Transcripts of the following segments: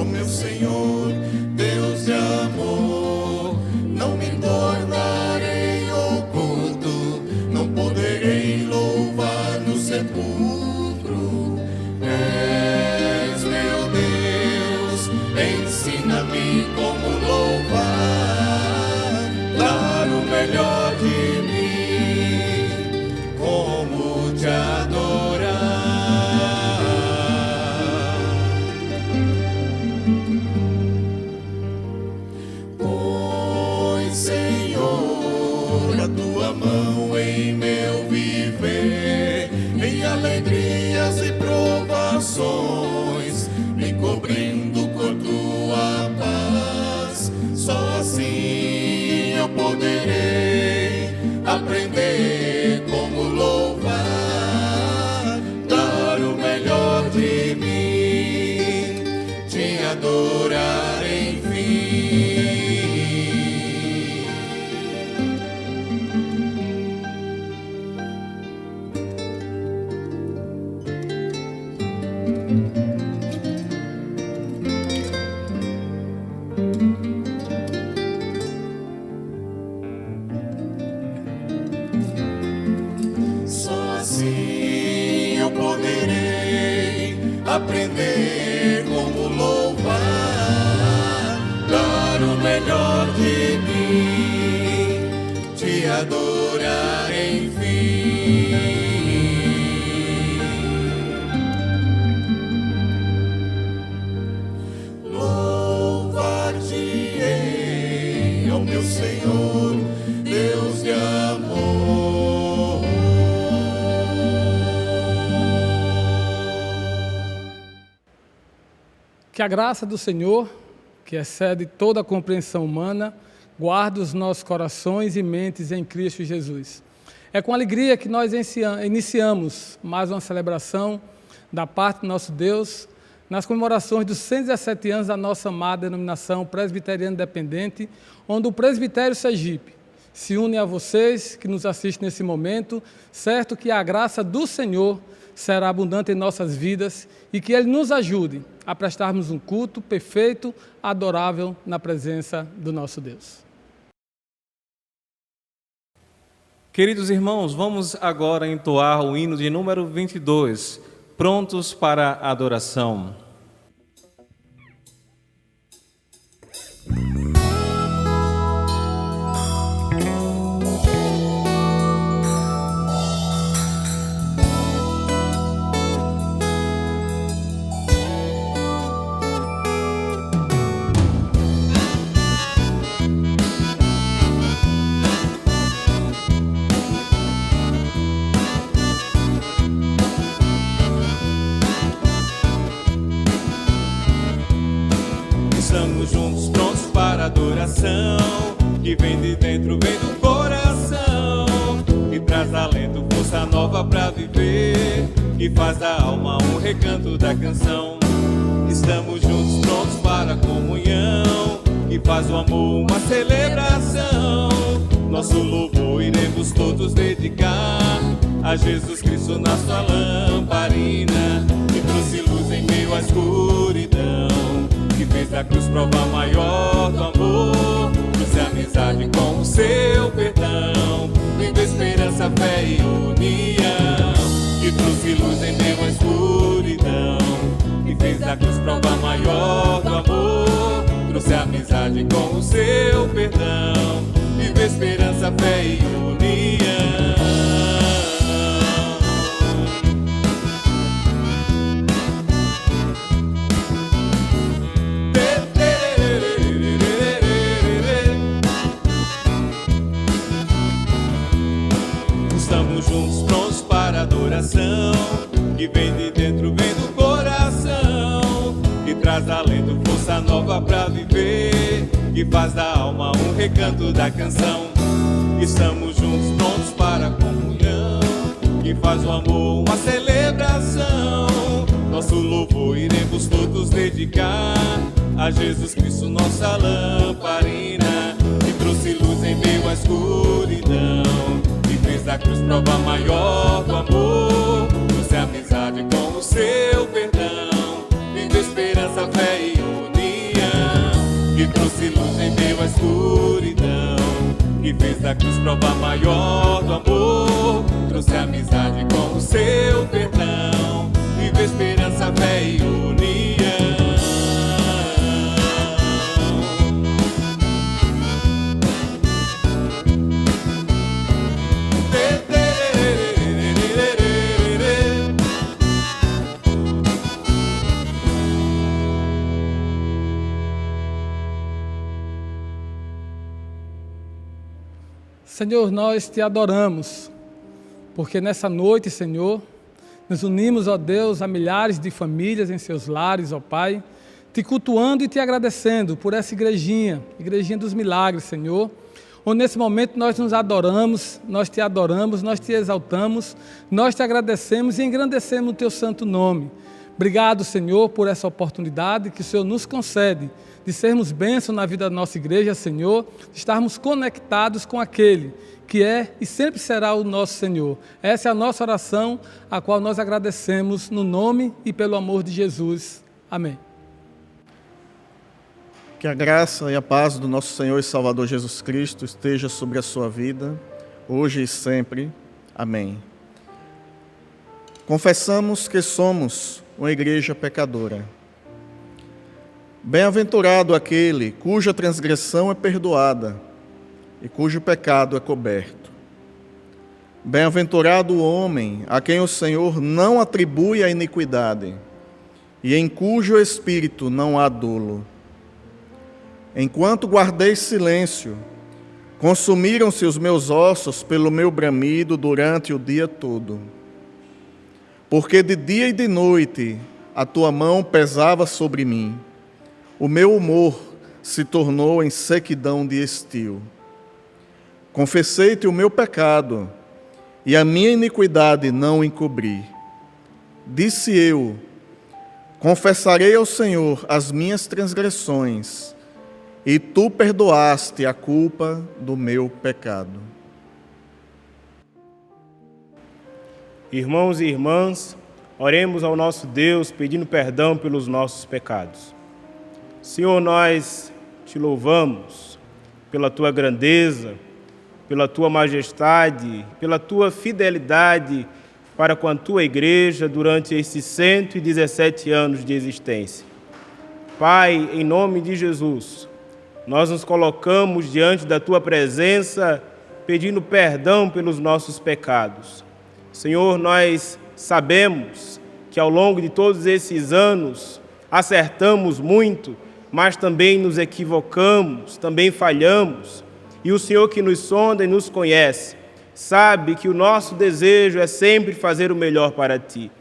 ó meu Senhor, Deus de amor. Não me tornarei oculto, não poderei louvar no sepulcro. És meu Deus, ensina-me como louvar, dar o melhor de mim, como te adorar. Pois, Senhor, a tua mão em meu viver, em alegrias e provações, me cobrindo com tua paz. Só assim eu poderei aprender como louvar, dar o melhor de mim, te adorar enfim. Só assim eu poderei aprender como louvar, dar o melhor de mim, te adorar enfim. Louvar-te-ei, ó meu Senhor, Deus de amor. Que a graça do Senhor, que excede toda a compreensão humana, guarde os nossos corações e mentes em Cristo Jesus. É com alegria que nós iniciamos mais uma celebração da parte do nosso Deus, nas comemorações dos 117 anos da nossa amada denominação presbiteriana independente, onde o Presbitério Sergipe se une a vocês que nos assistem nesse momento, certo que a graça do Senhor será abundante em nossas vidas e que Ele nos ajude a prestarmos um culto perfeito, adorável na presença do nosso Deus. Queridos irmãos, vamos agora entoar o hino de número 22, prontos para a adoração. Estamos juntos, prontos para a adoração, que vem de dentro, vem do coração, que traz alento, força nova para viver, que faz da alma um recanto da canção. Estamos juntos, prontos para a comunhão, que faz do amor uma celebração. Nosso louvor iremos todos dedicar a Jesus Cristo, na sua lamparina, que trouxe luz em meio à escuridão, que fez da cruz prova maior do amor, trouxe amizade com o seu perdão, vindo esperança, fé e união, que trouxe luz em meio à escuridão, que fez da cruz prova maior do amor, trouxe amizade com o seu perdão, vindo esperança, fé e união. Estamos juntos, prontos para a adoração, que vem de dentro, vem do coração, que traz alento, força nova para viver, que faz da alma um recanto da canção. Estamos juntos, prontos para a comunhão, que faz o amor uma celebração. Nosso louvor iremos todos dedicar a Jesus Cristo, nossa lamparina, que trouxe luz em meio à escuridão, que fez da cruz prova maior do amor, trouxe amizade com o seu perdão, vindo esperança, fé e união. que fez da cruz prova maior do amor. Trouxe amizade com o seu perdão, vive esperança, fé e união. Senhor, nós te adoramos, porque nessa noite, Senhor, nos unimos, ó Deus, a milhares de famílias em seus lares, ó Pai, te cultuando e te agradecendo por essa igrejinha dos milagres, Senhor, onde nesse momento nós nos adoramos, nós te exaltamos, nós te agradecemos e engrandecemos o teu santo nome. Obrigado, Senhor, por essa oportunidade que o Senhor nos concede de sermos bênção na vida da nossa igreja, Senhor, de estarmos conectados com aquele que é e sempre será o nosso Senhor. Essa é a nossa oração, a qual nós agradecemos no nome e pelo amor de Jesus. Amém. Que a graça e a paz do nosso Senhor e Salvador Jesus Cristo esteja sobre a sua vida, hoje e sempre. Amém. Confessamos que somos uma igreja pecadora. Bem-aventurado aquele cuja transgressão é perdoada e cujo pecado é coberto. Bem-aventurado o homem a quem o Senhor não atribui a iniquidade e em cujo espírito não há dolo. Enquanto guardei silêncio, consumiram-se os meus ossos pelo meu bramido durante o dia todo. Porque de dia e de noite a tua mão pesava sobre mim. O meu humor se tornou em sequidão de estio. Confessei-te o meu pecado, e a minha iniquidade não encobri. Disse eu: confessarei ao Senhor as minhas transgressões, e tu perdoaste a culpa do meu pecado. Irmãos e irmãs, oremos ao nosso Deus pedindo perdão pelos nossos pecados. Senhor, nós te louvamos pela tua grandeza, pela tua majestade, pela tua fidelidade para com a tua igreja durante esses 117 anos de existência. Pai, em nome de Jesus, nós nos colocamos diante da tua presença pedindo perdão pelos nossos pecados. Senhor, nós sabemos que ao longo de todos esses anos acertamos muito, mas também nos equivocamos, também falhamos. E o Senhor que nos sonda e nos conhece, sabe que o nosso desejo é sempre fazer o melhor para Ti.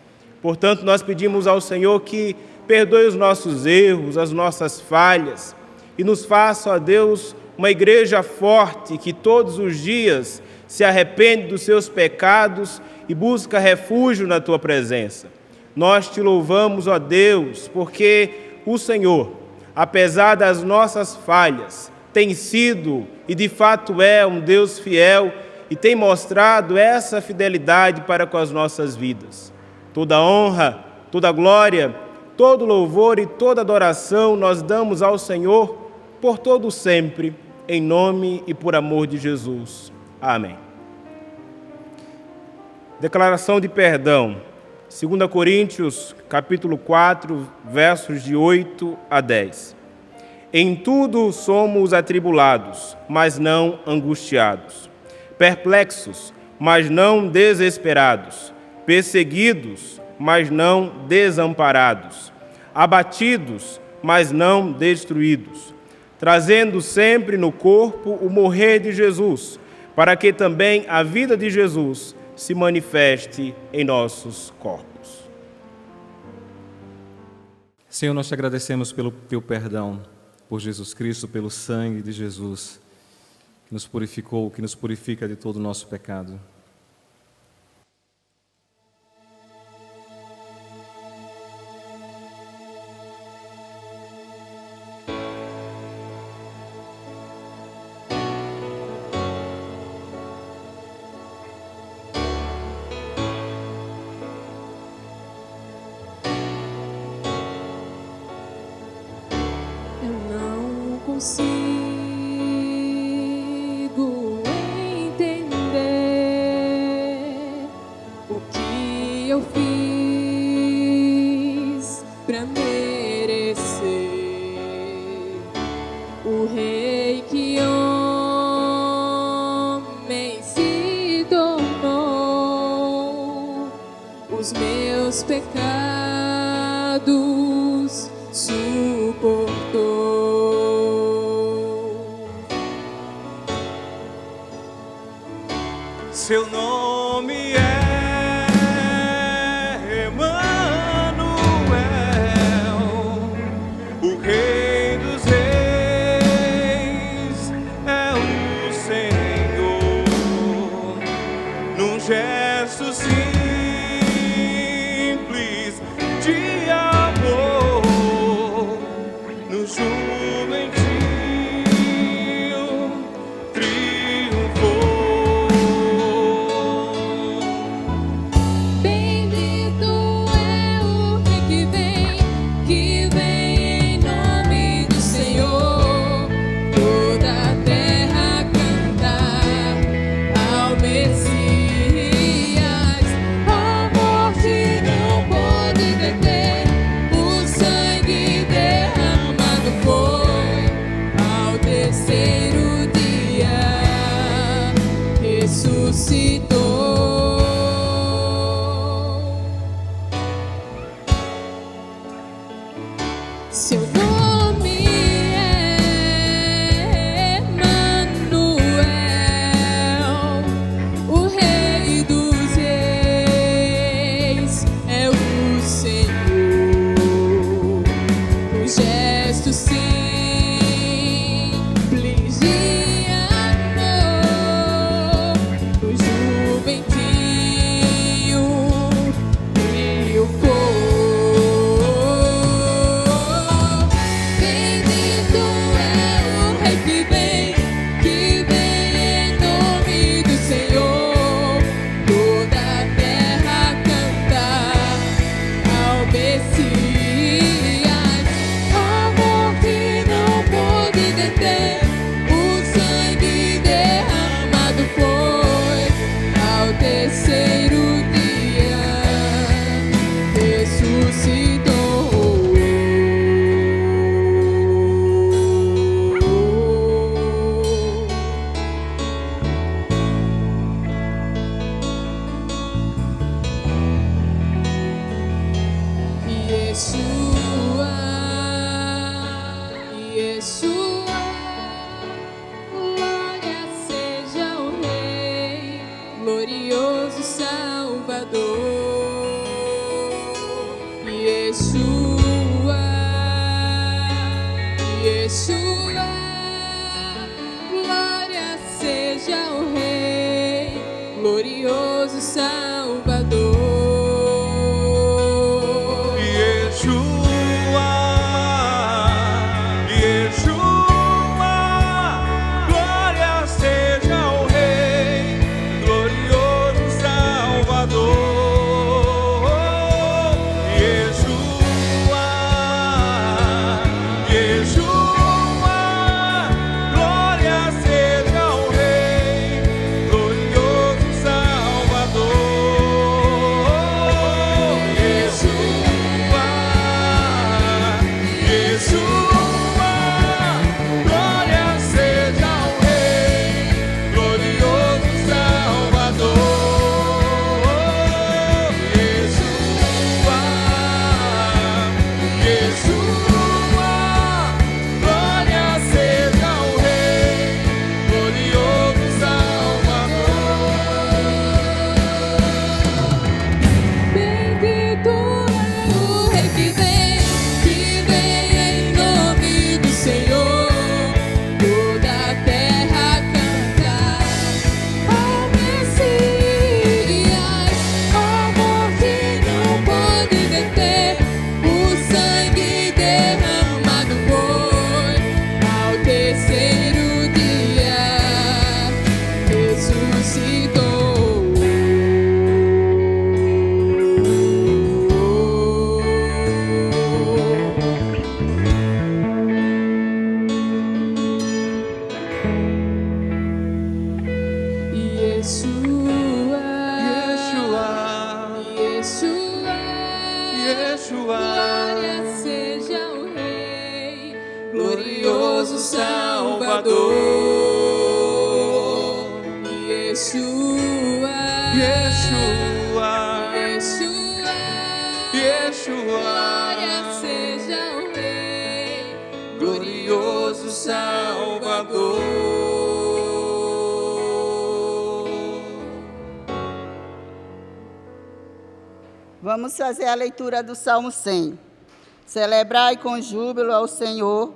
Portanto, nós pedimos ao Senhor que perdoe os nossos erros, as nossas falhas, e nos faça, ó Deus, uma igreja forte que todos os dias se arrepende dos seus pecados e busca refúgio na Tua presença. Nós Te louvamos, ó Deus, porque o Senhor, apesar das nossas falhas, tem sido e de fato é um Deus fiel e tem mostrado essa fidelidade para com as nossas vidas. Toda honra, toda glória, todo louvor e toda adoração nós damos ao Senhor por todo sempre, em nome e por amor de Jesus. Amém. Declaração de perdão. 2 Coríntios, capítulo 4, versos de 8 a 10. Em tudo somos atribulados, mas não angustiados. Perplexos, mas não desesperados. Perseguidos, mas não desamparados. Abatidos, mas não destruídos. Trazendo sempre no corpo o morrer de Jesus, para que também a vida de Jesus se manifeste em nossos corpos. Senhor, nós te agradecemos pelo teu perdão, por Jesus Cristo, pelo sangue de Jesus, que nos purificou, que nos purifica de todo o nosso pecado. Eu não consigo pra merecer o rei que homem se tornou, os meus pecados suportou. Seu nome é Emanuel, o Rei dos Reis é o Senhor. Num gesto simples de amor, no jumentinho triunfou. Bendito é o Rei que vem em nome do Senhor. Toda a terra cantar ao Messias. A morte não pode deter, o sangue derramado foi. Ao terceiro dia ressuscitou. Seu nome é Emanuel, o Rei dos Reis é o Senhor. Um gesto simples de amor, no jumentinho triunfou. Bendito é o Rei que vem em nome do Senhor. Toda a terra cantar ao Messias. A morte não pode deter, o sangue derramado foi. Ao terceiro dia ressuscitou. Yeshua, glória seja o Rei, glorioso Salvador. Yeshua, glória seja o Rei, glorioso Salvador. Yeshua, glória seja o Rei, glorioso Salvador. Yeshua, glória seja o Rei, glorioso Salvador. Yeshua, Yeshua, glória Salvador. Yeshua, Yeshua, Yeshua, Yeshua, glória seja o Rei, glorioso Salvador. Vamos fazer a leitura do Salmo 100. Celebrai com júbilo ao Senhor,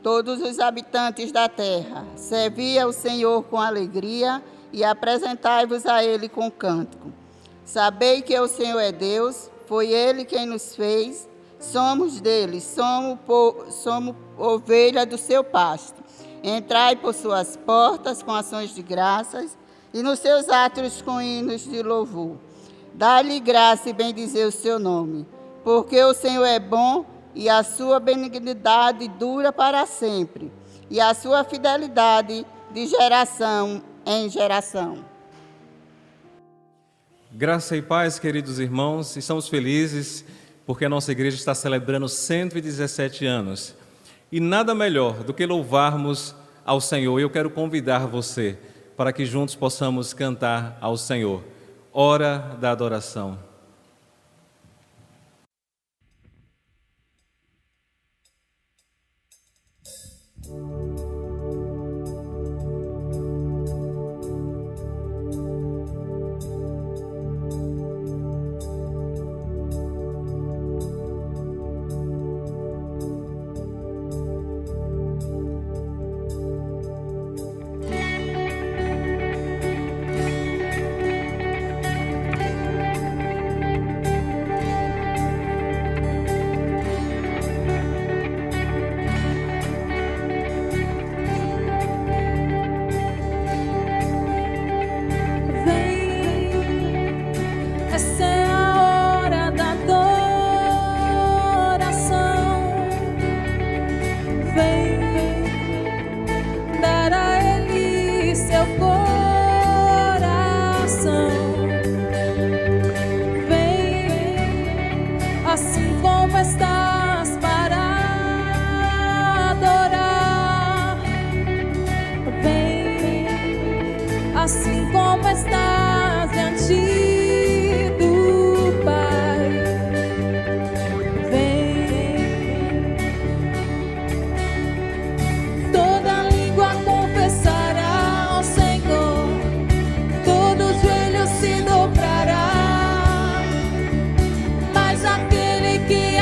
todos os habitantes da terra. Servi ao Senhor com alegria e apresentai-vos a Ele com cântico. Sabei que o Senhor é Deus, foi Ele quem nos fez, somos dele, somos ovelha do seu pasto. Entrai por suas portas com ações de graças e nos seus átrios com hinos de louvor. Dá-lhe graça e bendizer o seu nome, porque o Senhor é bom e a sua benignidade dura para sempre, e a sua fidelidade de geração em geração. Graça e paz, queridos irmãos, estamos felizes porque a nossa igreja está celebrando 117 anos. E nada melhor do que louvarmos ao Senhor. Eu quero convidar você para que juntos possamos cantar ao Senhor. Hora da adoração. assim como estás para adorar. Vem, assim como estás diante do Pai. Vem, toda língua confessará ao Senhor, todo joelho se dobrará, mas aquele que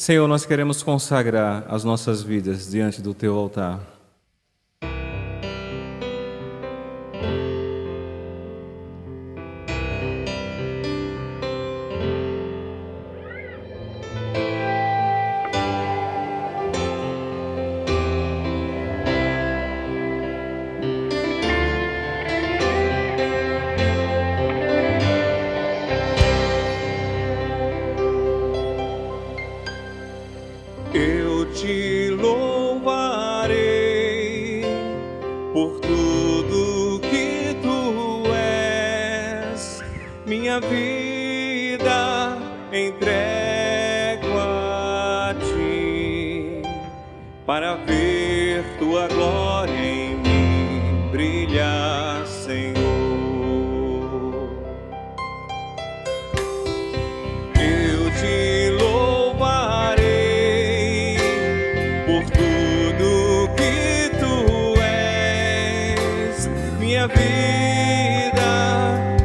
Senhor, nós queremos consagrar as nossas vidas diante do Teu altar. Eu te louvarei por tudo que tu és, minha vida entrego a ti, para ver tua glória em mim brilhar, Senhor. Eu te louvarei por tudo que tu és, minha vida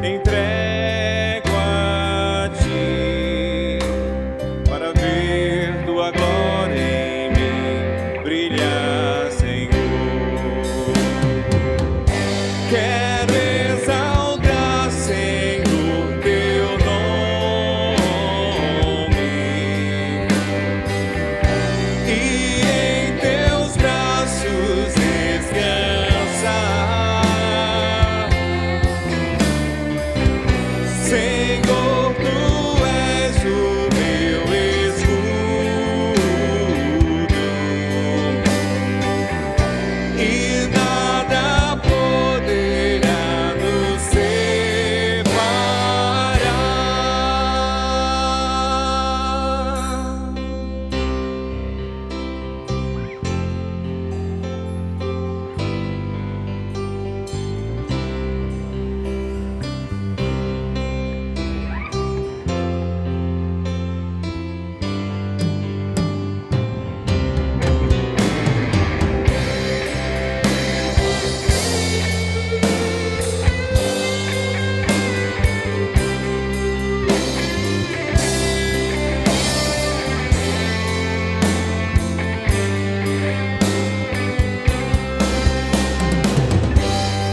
entrego a ti, para ver tua glória em mim brilhar, Senhor. Quero exaltar, Senhor, teu nome, e em teus braços descansar. Senhor, tu és o meu escudo, e nada poderá nos separar.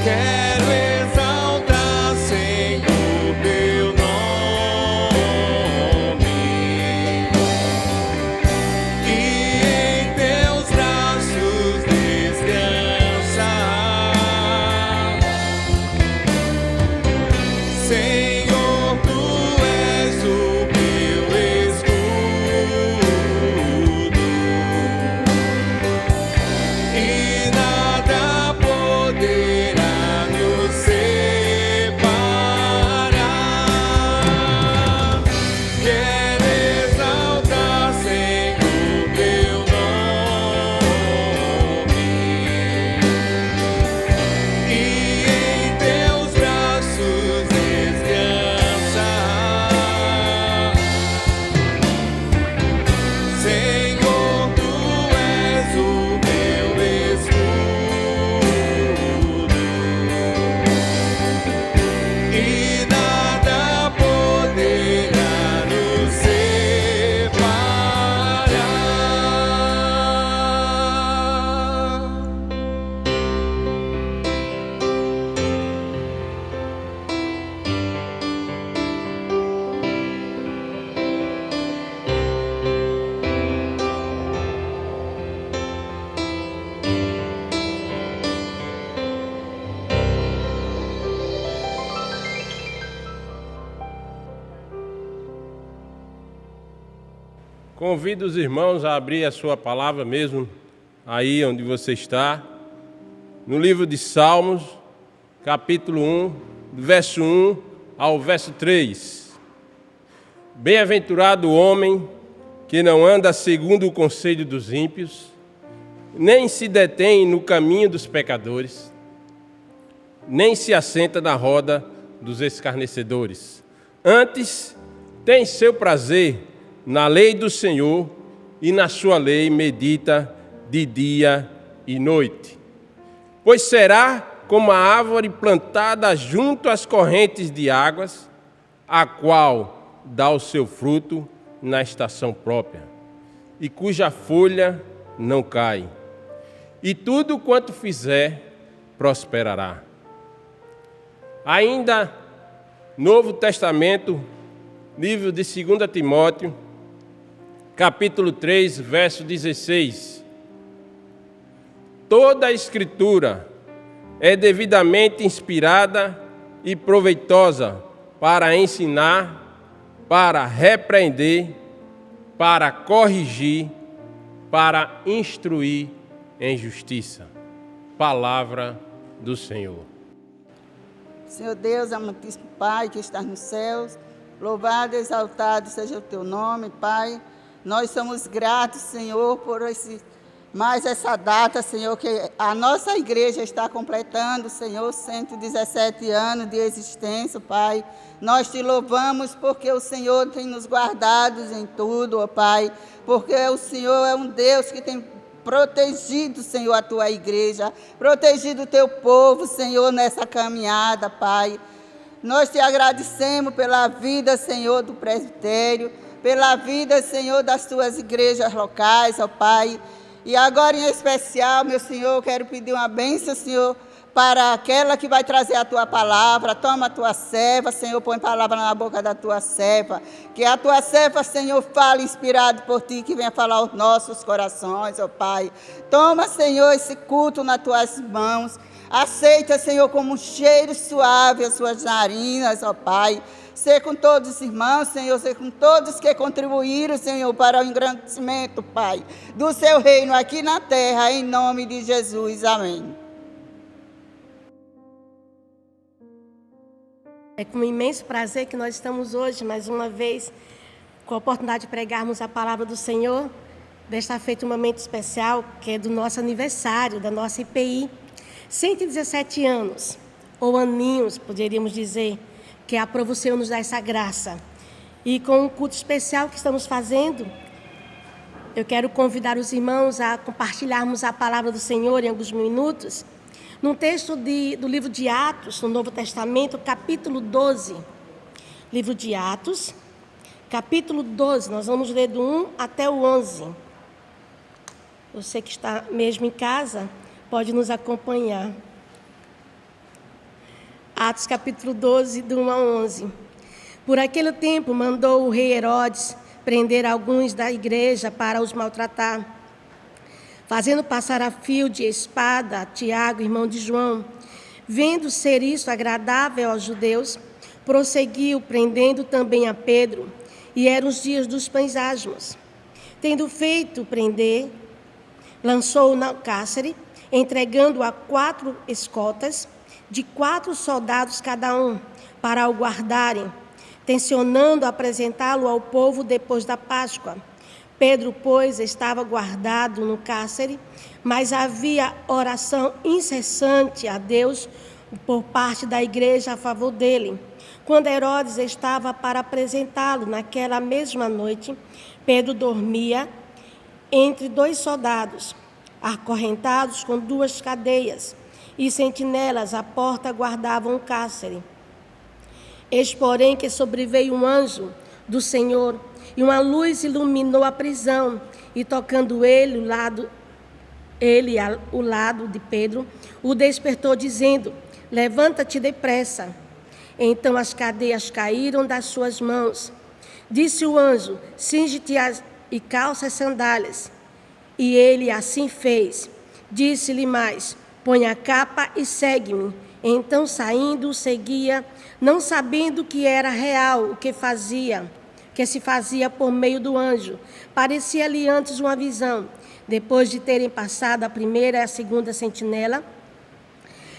Quero exaltar, Senhor, teu nome, e em teus braços descansar. Senhor, tu és o meu escudo, e nada poderá nos separar. Quero exaltar, Senhor, teu nome, e em teus braços descansar. Senhor, tu és o meu escudo, e nada poderá nos separar. Convido os irmãos a abrir a sua palavra mesmo, aí onde você está, no livro de Salmos, capítulo 1, do verso 1 ao verso 3. Bem-aventurado o homem que não anda segundo o conselho dos ímpios, nem se detém no caminho dos pecadores, nem se assenta na roda dos escarnecedores. Antes, tem seu prazer na lei do Senhor, e na sua lei medita de dia e noite. Pois será como a árvore plantada junto às correntes de águas, a qual dá o seu fruto na estação própria. e cuja folha não cai. E tudo quanto fizer, prosperará. Ainda, Novo Testamento, livro de 2 Timóteo, capítulo 3, verso 16. Toda a Escritura é devidamente inspirada e proveitosa para ensinar, para repreender, para corrigir, para instruir em justiça. Palavra do Senhor. Senhor Deus, amantíssimo Pai que estás nos céus, louvado e exaltado seja o teu nome, Pai. Nós somos gratos, Senhor, por mais essa data, Senhor, que a nossa igreja está completando, Senhor, 117 anos de existência, Pai. Nós te louvamos porque o Senhor tem nos guardado em tudo, ó Pai, porque o Senhor é um Deus que tem protegido, Senhor, a tua igreja, protegido o teu povo, Senhor, nessa caminhada, Pai. Nós te agradecemos pela vida, Senhor, do presbitério, pela vida, Senhor, das tuas igrejas locais, ó Pai. E agora, em especial, meu Senhor, eu quero pedir uma bênção, Senhor, para aquela que vai trazer a tua palavra. Toma a tua serva, Senhor, põe palavra na boca da tua serva. Que a tua serva, Senhor, fale inspirado por ti, que venha falar aos nossos corações, ó Pai. Toma, Senhor, esse culto nas tuas mãos. Aceita, Senhor, como um cheiro suave as suas narinas, ó Pai. Ser com todos os irmãos, Senhor, ser com todos que contribuíram, Senhor, para o engrandecimento, Pai, do seu reino aqui na terra, em nome de Jesus. Amém. É com imenso prazer que nós estamos hoje, mais uma vez, com a oportunidade de pregarmos a palavra do Senhor, desta feita um momento especial, que é do nosso aniversário, da nossa IPI, 117 anos, ou aninhos, poderíamos dizer, que aprova o Senhor nos dar essa graça. E com um culto especial que estamos fazendo, eu quero convidar os irmãos a compartilharmos a palavra do Senhor em alguns minutos, num texto do livro de Atos, no Novo Testamento, capítulo 12. Livro de Atos, capítulo 12, nós vamos ler do 1 até o 11. Você que está mesmo em casa, pode nos acompanhar. Atos capítulo 12, do 1 a 11. Por aquele tempo, mandou o rei Herodes prender alguns da igreja para os maltratar, fazendo passar a fio de espada a Tiago, irmão de João. Vendo ser isso agradável aos judeus, prosseguiu, prendendo também a Pedro, e eram os dias dos pães asmos. Tendo feito prender, lançou-o no cárcere, entregando-o a 4 escoltas, de 4 soldados cada um, para o guardarem, tencionando apresentá-lo ao povo depois da Páscoa. Pedro, pois, estava guardado no cárcere, mas havia oração incessante a Deus por parte da igreja a favor dele. Quando Herodes estava para apresentá-lo naquela mesma noite, Pedro dormia entre 2 soldados, acorrentados com 2 cadeias, e sentinelas à porta guardavam o cárcere. Eis, porém, que sobreveio um anjo do Senhor, e uma luz iluminou a prisão, e tocando ele o lado de Pedro, o despertou, dizendo: levanta-te depressa. Então as cadeias caíram das suas mãos. Disse o anjo: cinge-te e calça as sandálias. E ele assim fez. Disse-lhe mais: põe a capa e segue-me. Então, saindo, o seguia, não sabendo que era real o que se fazia por meio do anjo. Parecia-lhe antes uma visão. Depois de terem passado a primeira e a segunda sentinela,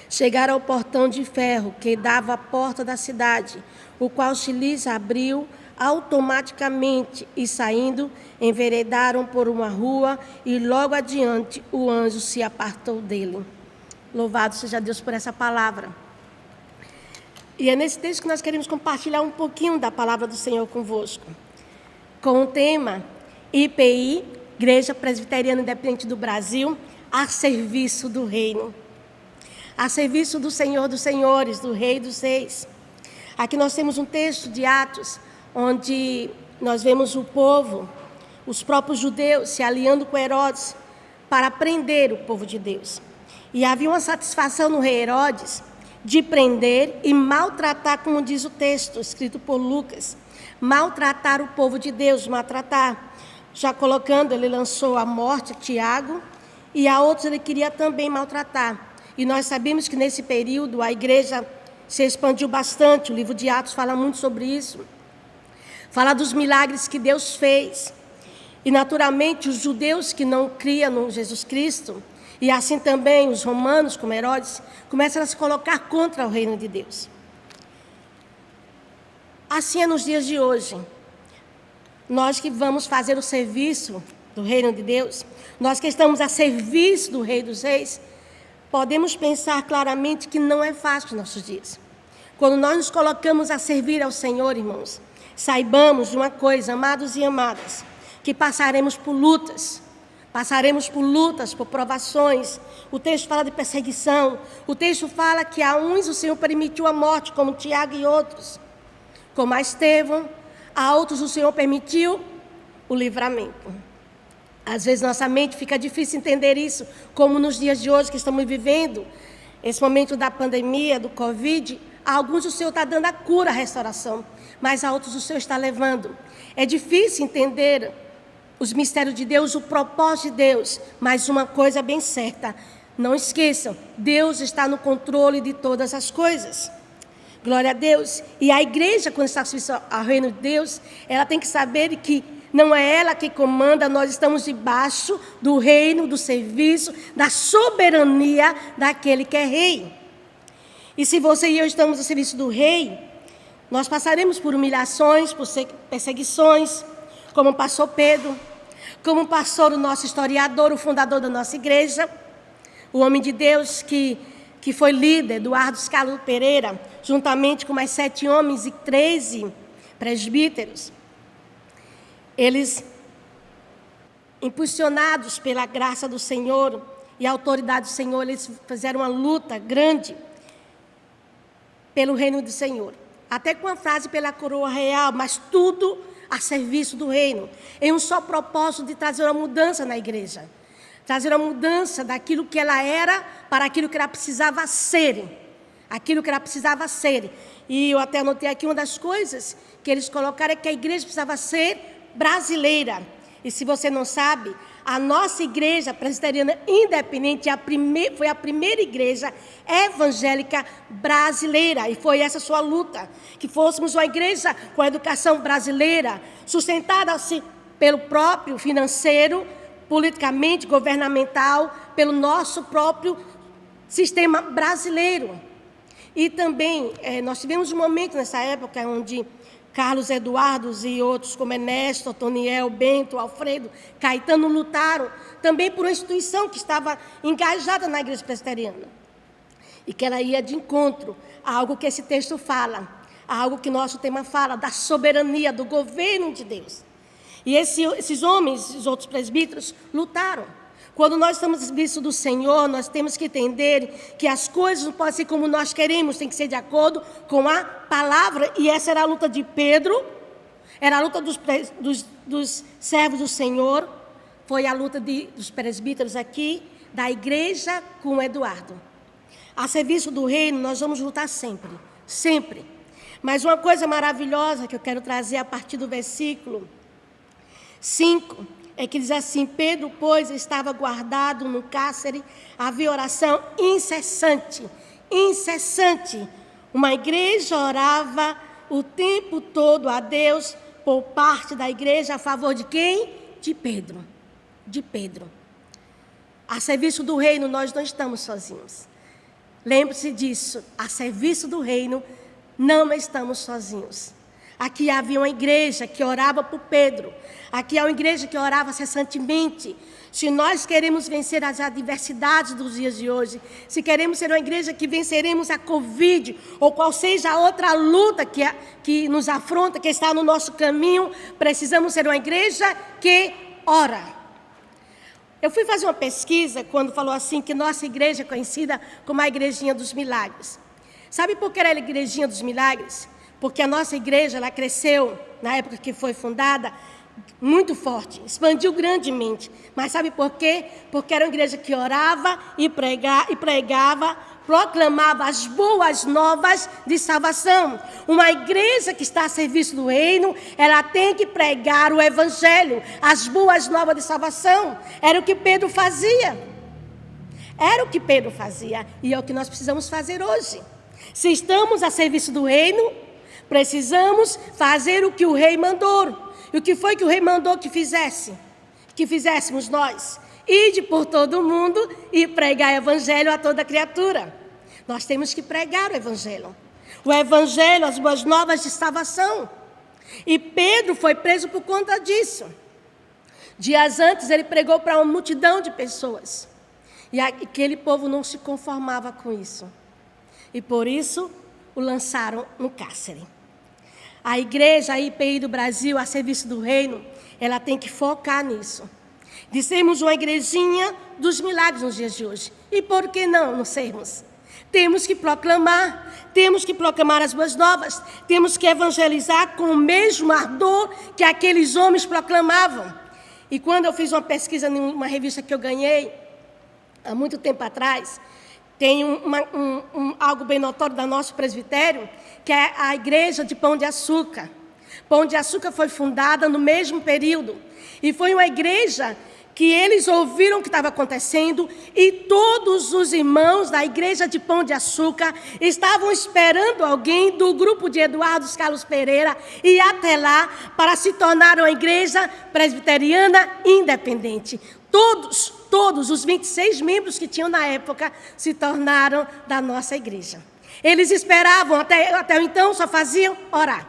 chegaram ao portão de ferro que dava à porta da cidade, o qual se lhes abriu automaticamente, e saindo, enveredaram por uma rua, e logo adiante o anjo se apartou dele. Louvado seja Deus por essa palavra. E é nesse texto que nós queremos compartilhar um pouquinho da palavra do Senhor convosco, com o tema IPI, Igreja Presbiteriana Independente do Brasil, a serviço do Reino, a serviço do Senhor dos Senhores, do Rei dos Reis. Aqui nós temos um texto de Atos, onde nós vemos o povo os próprios judeus se aliando com Herodes para prender o povo de Deus. E havia uma satisfação no rei Herodes de prender e maltratar, como diz o texto escrito por Lucas, maltratar o povo de Deus, maltratar. Já colocando, ele lançou à morte Tiago, e a outros ele queria também maltratar. E nós sabemos que nesse período a igreja se expandiu bastante, o livro de Atos fala muito sobre isso. Fala dos milagres que Deus fez. E naturalmente os judeus que não criam no Jesus Cristo, e assim também os romanos, como Herodes, começam a se colocar contra o reino de Deus. Assim é nos dias de hoje. Nós que vamos fazer o serviço do reino de Deus, nós que estamos a serviço do Rei dos Reis, podemos pensar claramente que não é fácil nos nossos dias. Quando nós nos colocamos a servir ao Senhor, irmãos, saibamos de uma coisa, amados e amadas, que passaremos por lutas, por provações. O texto fala de perseguição, o texto fala que a uns o Senhor permitiu a morte, como Tiago e outros, como a Estevão, a outros o Senhor permitiu o livramento. Às vezes nossa mente fica difícil entender isso, como nos dias de hoje que estamos vivendo, esse momento da pandemia, do Covid, a alguns o Senhor está dando a cura, a restauração, mas a outros o Senhor está levando. É difícil entender os mistérios de Deus, o propósito de Deus, mas uma coisa é bem certa, não esqueçam, Deus está no controle de todas as coisas. Glória a Deus. E a igreja, quando está serviço ao reino de Deus, ela tem que saber que não é ela que comanda, nós estamos debaixo do reino, do serviço, da soberania daquele que é rei. E se você e eu estamos a serviço do rei, nós passaremos por humilhações, por perseguições, como passou Pedro, como passou o nosso historiador, o fundador da nossa igreja, o homem de Deus que foi líder, Eduardo Scalo Pereira, juntamente com mais 7 homens e 13 presbíteros. Eles, impulsionados pela graça do Senhor e a autoridade do Senhor, eles fizeram uma luta grande pelo reino do Senhor. Até com a frase pela coroa real, mas tudo a serviço do reino, em um só propósito de trazer uma mudança na igreja. Trazer uma mudança daquilo que ela era para aquilo que ela precisava ser. Aquilo que ela precisava ser. E eu até anotei aqui uma das coisas que eles colocaram é que a igreja precisava ser brasileira. E se você não sabe, a nossa igreja presbiteriana independente foi a primeira igreja evangélica brasileira. E foi essa sua luta, que fôssemos uma igreja com a educação brasileira, sustentada assim, pelo próprio financeiro, politicamente, governamental, pelo nosso próprio sistema brasileiro. E também, nós tivemos um momento nessa época onde Carlos Eduardo e outros como Ernesto, Otoniel, Bento, Alfredo, Caetano lutaram também por uma instituição que estava engajada na igreja presbiteriana. E que ela ia de encontro a algo que esse texto fala, a algo que nosso tema fala, da soberania, do governo de Deus. E esses homens, os outros presbíteros, lutaram. Quando nós estamos a serviço do Senhor, nós temos que entender que as coisas não podem ser como nós queremos, tem que ser de acordo com a palavra. E essa era a luta de Pedro, era a luta dos servos do Senhor, foi a luta dos presbíteros aqui, da igreja com Eduardo. A serviço do reino, nós vamos lutar sempre, sempre. Mas uma coisa maravilhosa que eu quero trazer a partir do versículo 5, é que diz assim: Pedro, pois, estava guardado no cárcere, havia oração incessante, incessante. Uma igreja orava o tempo todo a Deus, por parte da igreja, a favor de quem? De Pedro. De Pedro. A serviço do reino, nós não estamos sozinhos. Lembre-se disso, a serviço do reino, não estamos sozinhos. Aqui havia uma igreja que orava por Pedro. Aqui há uma igreja que orava cessantemente. Se nós queremos vencer as adversidades dos dias de hoje, se queremos ser uma igreja que venceremos a Covid, ou qual seja a outra luta que nos afronta, que está no nosso caminho, precisamos ser uma igreja que ora. Eu fui fazer uma pesquisa quando falou assim que nossa igreja é conhecida como a Igrejinha dos Milagres. Sabe por que era a Igrejinha dos Milagres? Porque a nossa igreja, ela cresceu, na época que foi fundada, muito forte, expandiu grandemente. Mas sabe por quê? Porque era uma igreja que orava e pregava, proclamava as boas novas de salvação. Uma igreja que está a serviço do reino, ela tem que pregar o evangelho, as boas novas de salvação. Era o que Pedro fazia. Era o que Pedro fazia. E é o que nós precisamos fazer hoje. Se estamos a serviço do reino, precisamos fazer o que o rei mandou. E o que foi que o rei mandou que fizesse? Que fizéssemos nós? Ide por todo o mundo e pregar o evangelho a toda criatura. Nós temos que pregar o evangelho. O evangelho, as boas novas de salvação. E Pedro foi preso por conta disso. Dias antes ele pregou para uma multidão de pessoas. E aquele povo não se conformava com isso. E por isso o lançaram no cárcere. A igreja, a IPI do Brasil, a serviço do reino, ela tem que focar nisso. Dissemos uma igrejinha dos milagres nos dias de hoje. E por que não sermos? Temos que proclamar as boas novas, temos que evangelizar com o mesmo ardor que aqueles homens proclamavam. E quando eu fiz uma pesquisa em uma revista que eu ganhei, há muito tempo atrás, tem algo bem notório da nosso presbitério, que é a Igreja de Pão de Açúcar. Pão de Açúcar foi fundada no mesmo período. E foi uma igreja que eles ouviram o que estava acontecendo e todos os irmãos da Igreja de Pão de Açúcar estavam esperando alguém do grupo de Eduardo Carlos Pereira ir até lá para se tornar uma igreja presbiteriana independente. Todos os 26 membros que tinham na época se tornaram da nossa igreja. Eles esperavam, até então só faziam orar.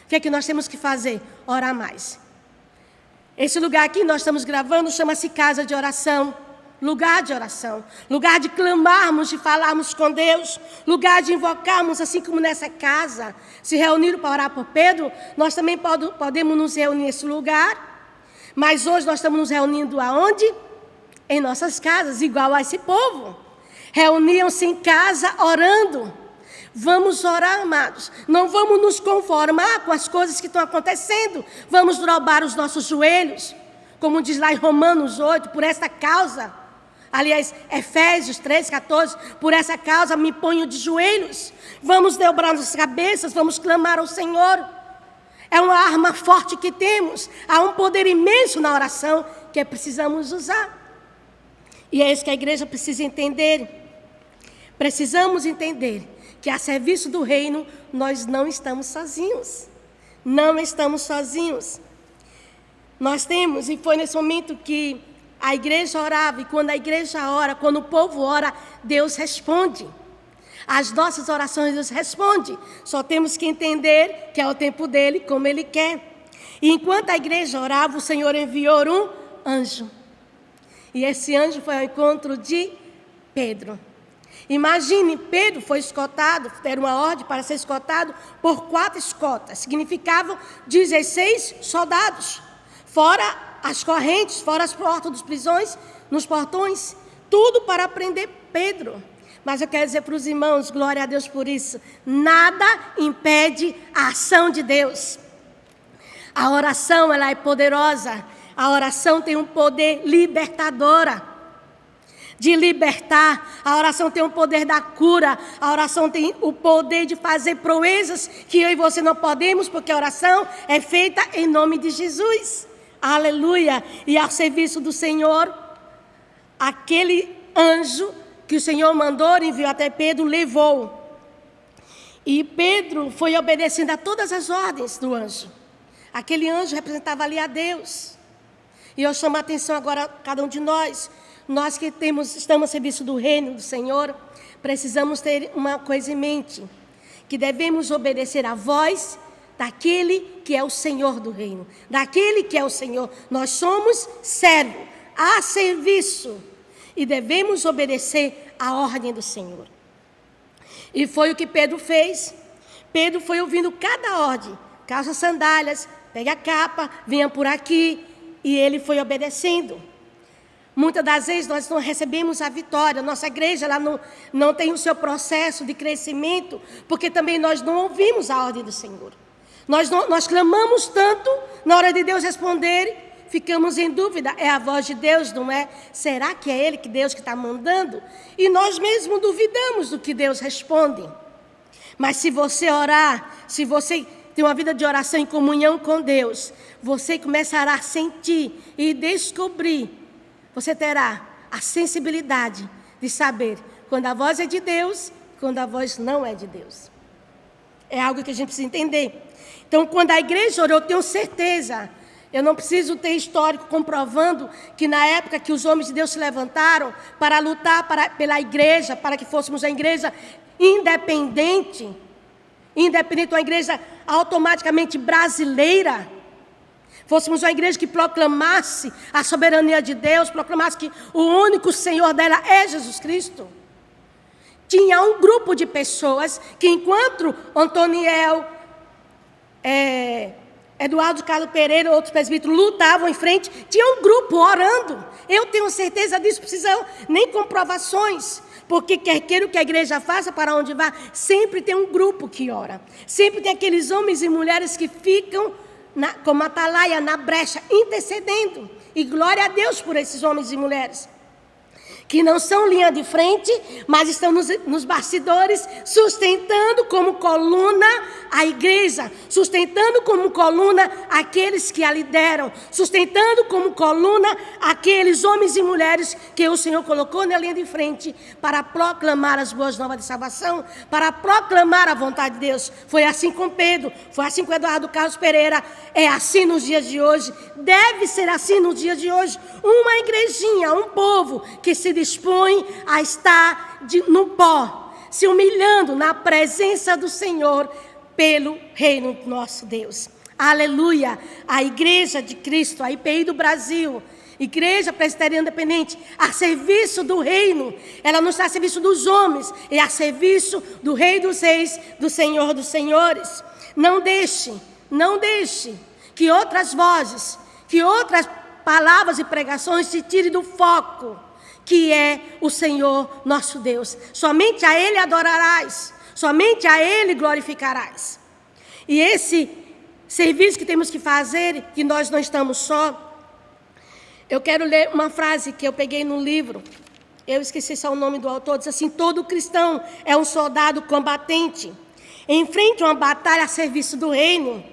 O que é que nós temos que fazer? Orar mais. Esse lugar aqui nós estamos gravando chama-se Casa de Oração. Lugar de oração. Lugar de clamarmos, de falarmos com Deus. Lugar de invocarmos, assim como nessa casa se reuniram para orar por Pedro, nós também podemos nos reunir nesse lugar. Mas hoje nós estamos nos reunindo aonde? Em nossas casas, igual a esse povo. Reuniam-se em casa orando. Vamos orar, amados. Não vamos nos conformar com as coisas que estão acontecendo. Vamos dobrar os nossos joelhos. Como diz lá em Romanos 8, por essa causa. Aliás, Efésios 3:14, por essa causa me ponho de joelhos. Vamos dobrar as cabeças, vamos clamar ao Senhor. É uma arma forte que temos. Há um poder imenso na oração que precisamos usar. E é isso que a igreja precisa entender. Precisamos entender que a serviço do reino nós não estamos sozinhos. Não estamos sozinhos. Nós temos, e foi nesse momento que a igreja orava, e quando a igreja ora, quando o povo ora, Deus responde. As nossas orações Deus responde. Só temos que entender que é o tempo dele, como ele quer. E enquanto a igreja orava, o Senhor enviou um anjo. E esse anjo foi ao encontro de Pedro. Imagine, Pedro foi escoltado, deram uma ordem para ser escoltado por 4 escoltas. Significavam 16 soldados. Fora as correntes, fora as portas dos prisões, nos portões. Tudo para prender Pedro. Mas eu quero dizer para os irmãos, glória a Deus por isso, nada impede a ação de Deus. A oração, ela é poderosa. A oração tem um poder libertadora, de libertar. A oração tem o poder da cura. A oração tem o poder de fazer proezas que eu e você não podemos, porque a oração é feita em nome de Jesus. Aleluia! E ao serviço do Senhor, aquele anjo que o Senhor mandou, enviou até Pedro, levou. E Pedro foi obedecendo a todas as ordens do anjo. Aquele anjo representava ali a Deus. E eu chamo a atenção agora a cada um de nós. Nós que estamos a serviço do reino do Senhor, precisamos ter uma coisa em mente. Que devemos obedecer à voz daquele que é o Senhor do reino. Daquele que é o Senhor. Nós somos servo, a serviço. E devemos obedecer à ordem do Senhor. E foi o que Pedro fez. Pedro foi ouvindo cada ordem. Calça sandálias, pega a capa, venha por aqui. E ele foi obedecendo. Muitas das vezes nós não recebemos a vitória. Nossa igreja ela não tem o seu processo de crescimento, porque também nós não ouvimos a ordem do Senhor. Nós clamamos tanto, na hora de Deus responder, ficamos em dúvida. É a voz de Deus, não é? Será que é Ele, que Deus que está mandando? E nós mesmos duvidamos do que Deus responde. Mas se você orar, se você tem uma vida de oração em comunhão com Deus, você começará a sentir e descobrir, você terá a sensibilidade de saber quando a voz é de Deus, quando a voz não é de Deus. É algo que a gente precisa entender. Então, quando a igreja orou, eu tenho certeza, eu não preciso ter histórico comprovando que na época que os homens de Deus se levantaram para lutar pela igreja, para que fôssemos a igreja independente, uma igreja automaticamente brasileira, fôssemos uma igreja que proclamasse a soberania de Deus, proclamasse que o único Senhor dela é Jesus Cristo. Tinha um grupo de pessoas que, enquanto Antoniel, Eduardo Carlos Pereira e outros presbíteros lutavam em frente, tinha um grupo orando. Eu tenho certeza disso, precisam nem comprovações. Porque quer queira o que a igreja faça, para onde vá, sempre tem um grupo que ora. Sempre tem aqueles homens e mulheres que ficam como atalaia na brecha, intercedendo. E glória a Deus por esses homens e mulheres. Que não são linha de frente, mas estão nos bastidores, sustentando como coluna a igreja, sustentando como coluna aqueles que a lideram, sustentando como coluna aqueles homens e mulheres que o Senhor colocou na linha de frente para proclamar as boas novas de salvação, para proclamar a vontade de Deus. Foi assim com Pedro, foi assim com Eduardo Carlos Pereira, é assim nos dias de hoje, deve ser assim nos dias de hoje. Uma igrejinha, um povo que se dispõe a estar no pó, se humilhando na presença do Senhor pelo reino do nosso Deus. Aleluia! A Igreja de Cristo, a IPI do Brasil, Igreja Presbiteriana Independente, a serviço do reino. Ela não está a serviço dos homens, é a serviço do Rei dos Reis, do Senhor dos Senhores. Não deixe que outras vozes, que outras palavras e pregações se tirem do foco, que é o Senhor nosso Deus. Somente a Ele adorarás, somente a Ele glorificarás. E esse serviço que temos que fazer, que nós não estamos só, eu quero ler uma frase que eu peguei no livro, eu esqueci só o nome do autor, diz assim: todo cristão é um soldado combatente, enfrente uma batalha a serviço do reino.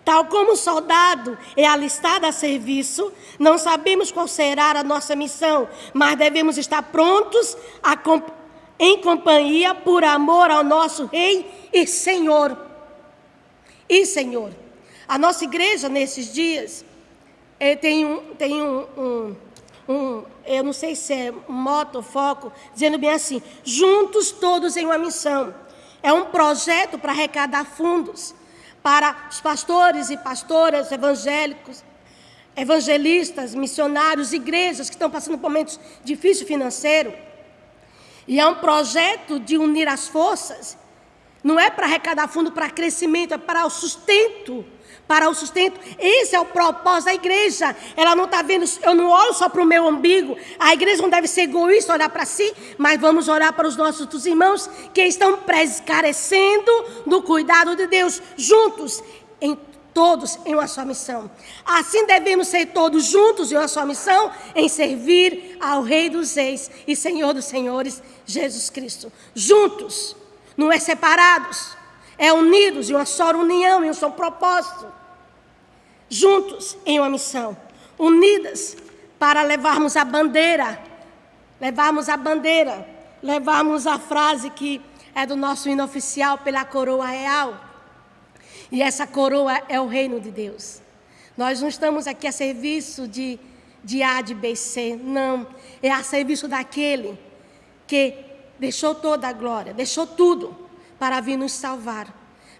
Tal como o soldado é alistado a serviço, não sabemos qual será a nossa missão, mas devemos estar prontos em companhia por amor ao nosso Rei e Senhor. E Senhor, a nossa igreja nesses dias tem eu não sei se é moto ou foco, dizendo bem assim: juntos todos em uma missão. É um projeto para arrecadar fundos para os pastores e pastoras evangélicos, evangelistas, missionários, igrejas que estão passando por momentos difíceis financeiros. E é um projeto de unir as forças. Não é para arrecadar fundo para crescimento, é para o sustento. Para o sustento. Esse é o propósito da igreja. Ela não está vendo, eu não olho só para o meu umbigo. A igreja não deve ser egoísta, olhar para si, mas vamos olhar para os nossos irmãos que estão carecendo do cuidado de Deus, juntos, todos em uma só missão. Assim devemos ser todos juntos em uma só missão, em servir ao Rei dos Reis e Senhor dos Senhores, Jesus Cristo. Juntos, não é separados, é unidos em uma só união, em um só propósito. Juntos em uma missão, unidas para levarmos a bandeira, levarmos a frase que é do nosso hino oficial, pela coroa real. E essa coroa é o reino de Deus. Nós não estamos aqui a serviço de A, de B, C, não. É a serviço daquele que deixou toda a glória, deixou tudo para vir nos salvar,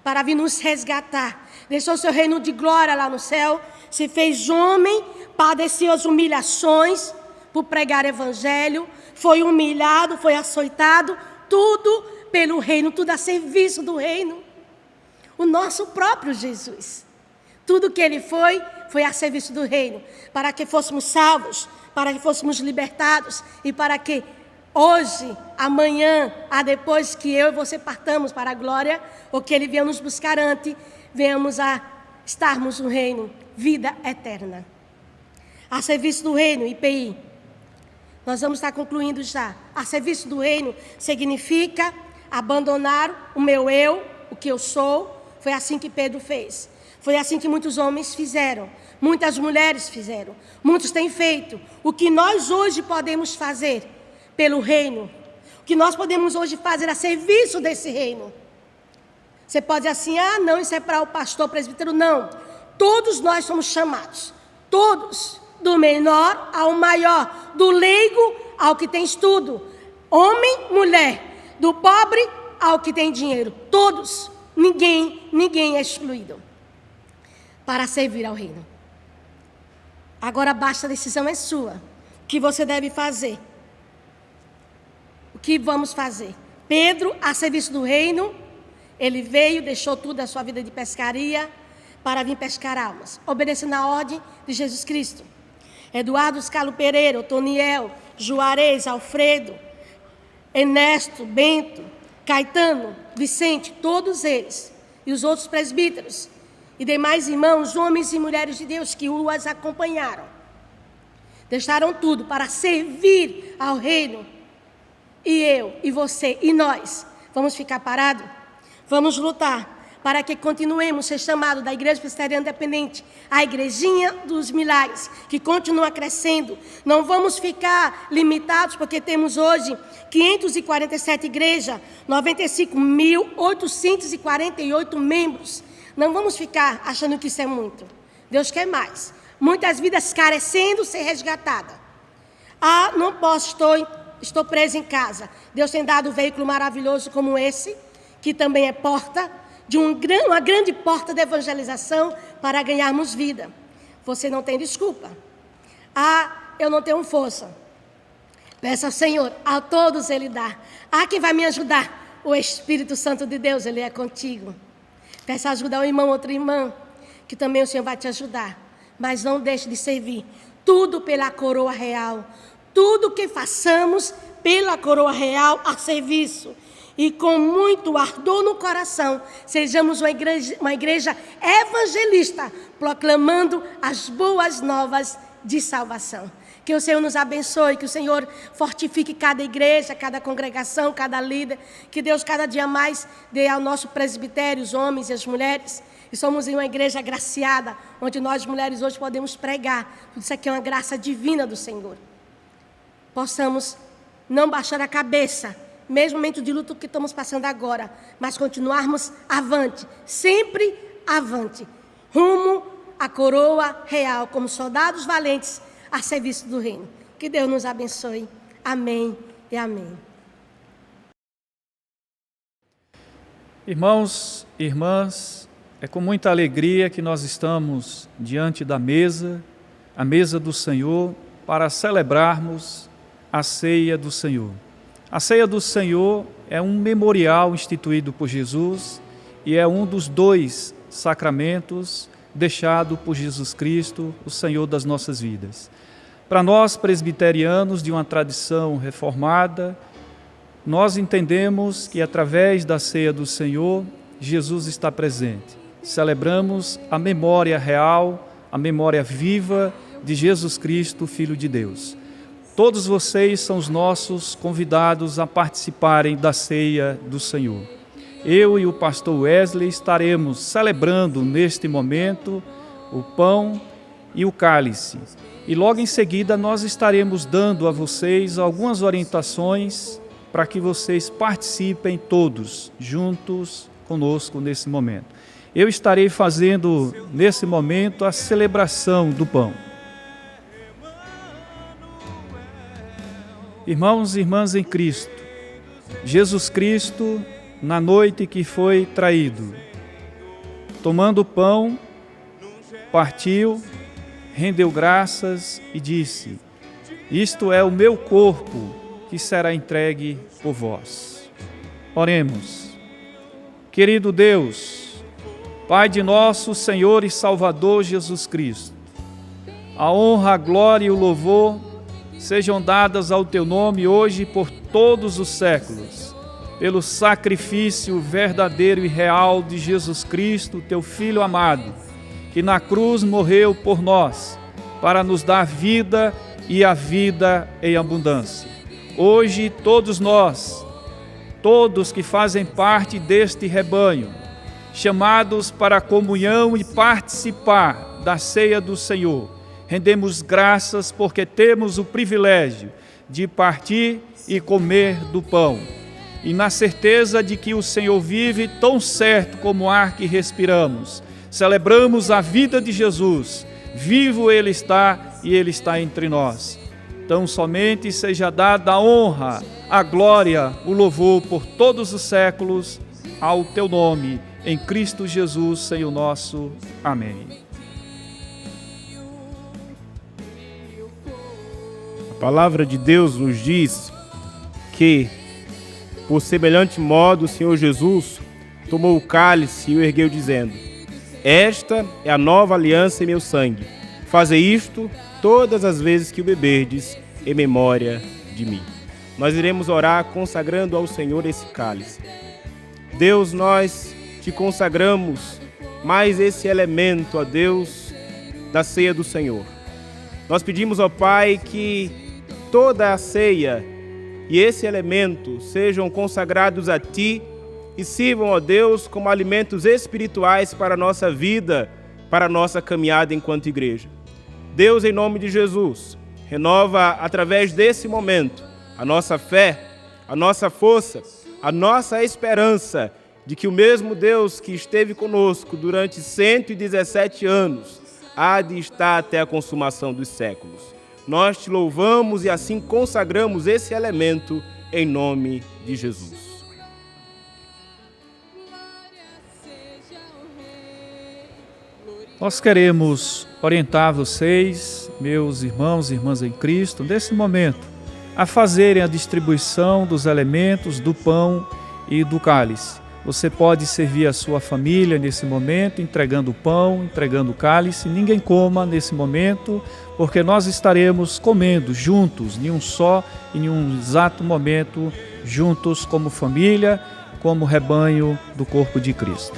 para vir nos resgatar. Deixou seu reino de glória lá no céu, se fez homem, padeceu as humilhações por pregar evangelho, foi humilhado, foi açoitado, tudo pelo reino, tudo a serviço do reino. O nosso próprio Jesus, tudo que ele foi a serviço do reino, para que fôssemos salvos, para que fôssemos libertados e para que hoje, amanhã, depois que eu e você partamos para a glória, ou que ele venha nos buscar antes, venhamos a estarmos no reino, vida eterna. A serviço do reino, IPI. Nós vamos estar concluindo já. A serviço do reino significa abandonar o meu eu, o que eu sou. Foi assim que Pedro fez. Foi assim que muitos homens fizeram. Muitas mulheres fizeram. Muitos têm feito. O que nós hoje podemos fazer pelo reino, o que nós podemos hoje fazer a serviço desse reino. Você pode dizer assim, não, isso é para o pastor presbítero. Não. Todos nós somos chamados. Todos. Do menor ao maior, do leigo ao que tem estudo, homem, mulher, do pobre ao que tem dinheiro, todos, ninguém é excluído, para servir ao reino. Agora basta, a decisão é sua, o que você deve fazer, o que vamos fazer? Pedro, a serviço do reino, ele veio, deixou tudo a sua vida de pescaria, para vir pescar almas, obedecendo a ordem de Jesus Cristo. Eduardo Scalo Pereira, Otoniel, Juarez, Alfredo, Ernesto, Bento, Caetano, Vicente, todos eles, e os outros presbíteros, e demais irmãos, homens e mulheres de Deus que os acompanharam. Deixaram tudo para servir ao reino. E eu, e você, e nós, vamos ficar parados? Vamos lutar para que continuemos a ser chamados da Igreja Presbiteriana Independente, a Igrejinha dos Milagres, que continua crescendo. Não vamos ficar limitados, porque temos hoje 547 igrejas, 95.848 membros. Não vamos ficar achando que isso é muito. Deus quer mais. Muitas vidas carecendo ser resgatadas. Não posso, estou preso em casa. Deus tem dado um veículo maravilhoso como esse, que também é porta de uma grande porta de evangelização para ganharmos vida. Você não tem desculpa. Eu não tenho força. Peça ao Senhor, a todos Ele dá. Quem vai me ajudar? O Espírito Santo de Deus, Ele é contigo. Peça ajuda ao irmão, outra irmã, que também o Senhor vai te ajudar. Mas não deixe de servir. Tudo pela coroa real. Tudo que façamos pela coroa real a serviço. E com muito ardor no coração, sejamos uma igreja evangelista, proclamando as boas novas de salvação. Que o Senhor nos abençoe, que o Senhor fortifique cada igreja, cada congregação, cada líder. Que Deus cada dia mais dê ao nosso presbitério, os homens e as mulheres. E somos em uma igreja agraciada, onde nós mulheres hoje podemos pregar. Tudo isso aqui é uma graça divina do Senhor. Possamos não baixar a cabeça, mesmo no momento de luto que estamos passando agora, mas continuarmos avante, sempre avante, rumo à coroa real, como soldados valentes a serviço do reino. Que Deus nos abençoe. Amém e amém. Irmãos e irmãs, é com muita alegria que nós estamos diante da mesa, a mesa do Senhor, para celebrarmos a ceia do Senhor. A ceia do Senhor é um memorial instituído por Jesus e é um dos 2 sacramentos deixado por Jesus Cristo, o Senhor das nossas vidas. Para nós, presbiterianos de uma tradição reformada, nós entendemos que através da ceia do Senhor, Jesus está presente. Celebramos a memória real, a memória viva de Jesus Cristo, Filho de Deus. Todos vocês são os nossos convidados a participarem da ceia do Senhor. Eu e o pastor Wesley estaremos celebrando neste momento o pão e o cálice. E logo em seguida nós estaremos dando a vocês algumas orientações para que vocês participem todos juntos conosco nesse momento. Eu estarei fazendo nesse momento a celebração do pão. Irmãos e irmãs em Cristo, Jesus Cristo, na noite que foi traído, tomando o pão, partiu, rendeu graças e disse: isto é o meu corpo que será entregue por vós. Oremos. Querido Deus, Pai de nosso Senhor e Salvador Jesus Cristo, a honra, a glória e o louvor sejam dadas ao Teu nome hoje e por todos os séculos. pelo sacrifício verdadeiro e real de Jesus Cristo, teu Filho amado, que na cruz morreu por nós, para nos dar vida e a vida em abundância. Hoje, todos nós, todos que fazem parte deste rebanho, chamados para a comunhão e participar da ceia do Senhor, rendemos graças porque temos o privilégio de partir e comer do pão. E na certeza de que o Senhor vive tão certo como o ar que respiramos, celebramos a vida de Jesus. Vivo Ele está e Ele está entre nós. Tão somente seja dada a honra, a glória, o louvor por todos os séculos ao Teu nome, em Cristo Jesus, Senhor nosso. Amém. A palavra de Deus nos diz que, por semelhante modo, o Senhor Jesus tomou o cálice e o ergueu, dizendo: esta é a nova aliança em meu sangue. Fazei isto todas as vezes que o beberdes, em memória de mim. Nós iremos orar consagrando ao Senhor esse cálice. Deus, nós te consagramos mais esse elemento, ó Deus, da ceia do Senhor. Nós pedimos, ó Pai, que toda a ceia e esse elemento sejam consagrados a Ti e sirvam, ó Deus, como alimentos espirituais para a nossa vida, para a nossa caminhada enquanto igreja. Deus, em nome de Jesus, renova através desse momento a nossa fé, a nossa força, a nossa esperança de que o mesmo Deus que esteve conosco durante 117 anos há de estar até a consumação dos séculos. Nós te louvamos e assim consagramos esse elemento em nome de Jesus. Nós queremos orientar vocês, meus irmãos e irmãs em Cristo, nesse momento, a fazerem a distribuição dos elementos do pão e do cálice. Você pode servir a sua família nesse momento, entregando o pão, entregando o cálice. Ninguém coma nesse momento, porque nós estaremos comendo juntos, em um só e em um exato momento, juntos como família, como rebanho do corpo de Cristo.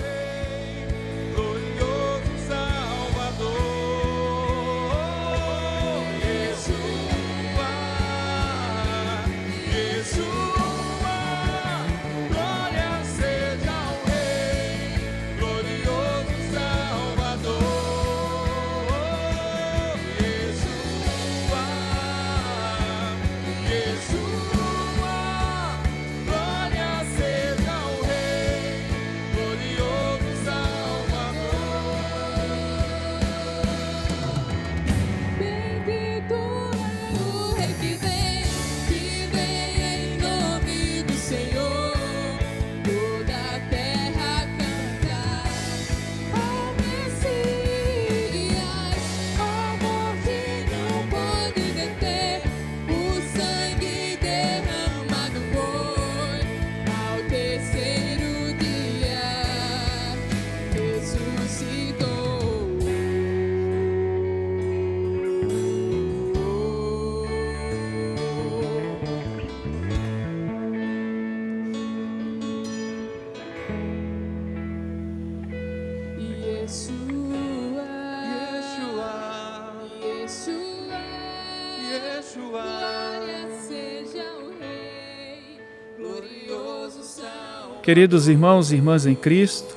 Queridos irmãos e irmãs em Cristo,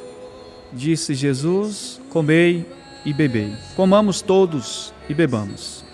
disse Jesus: comei e bebei. Comamos todos e bebamos.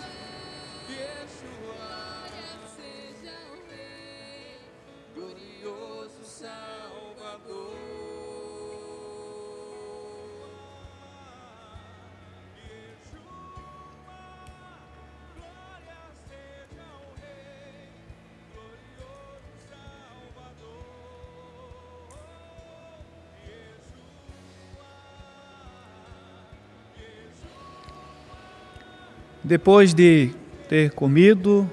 Depois de ter comido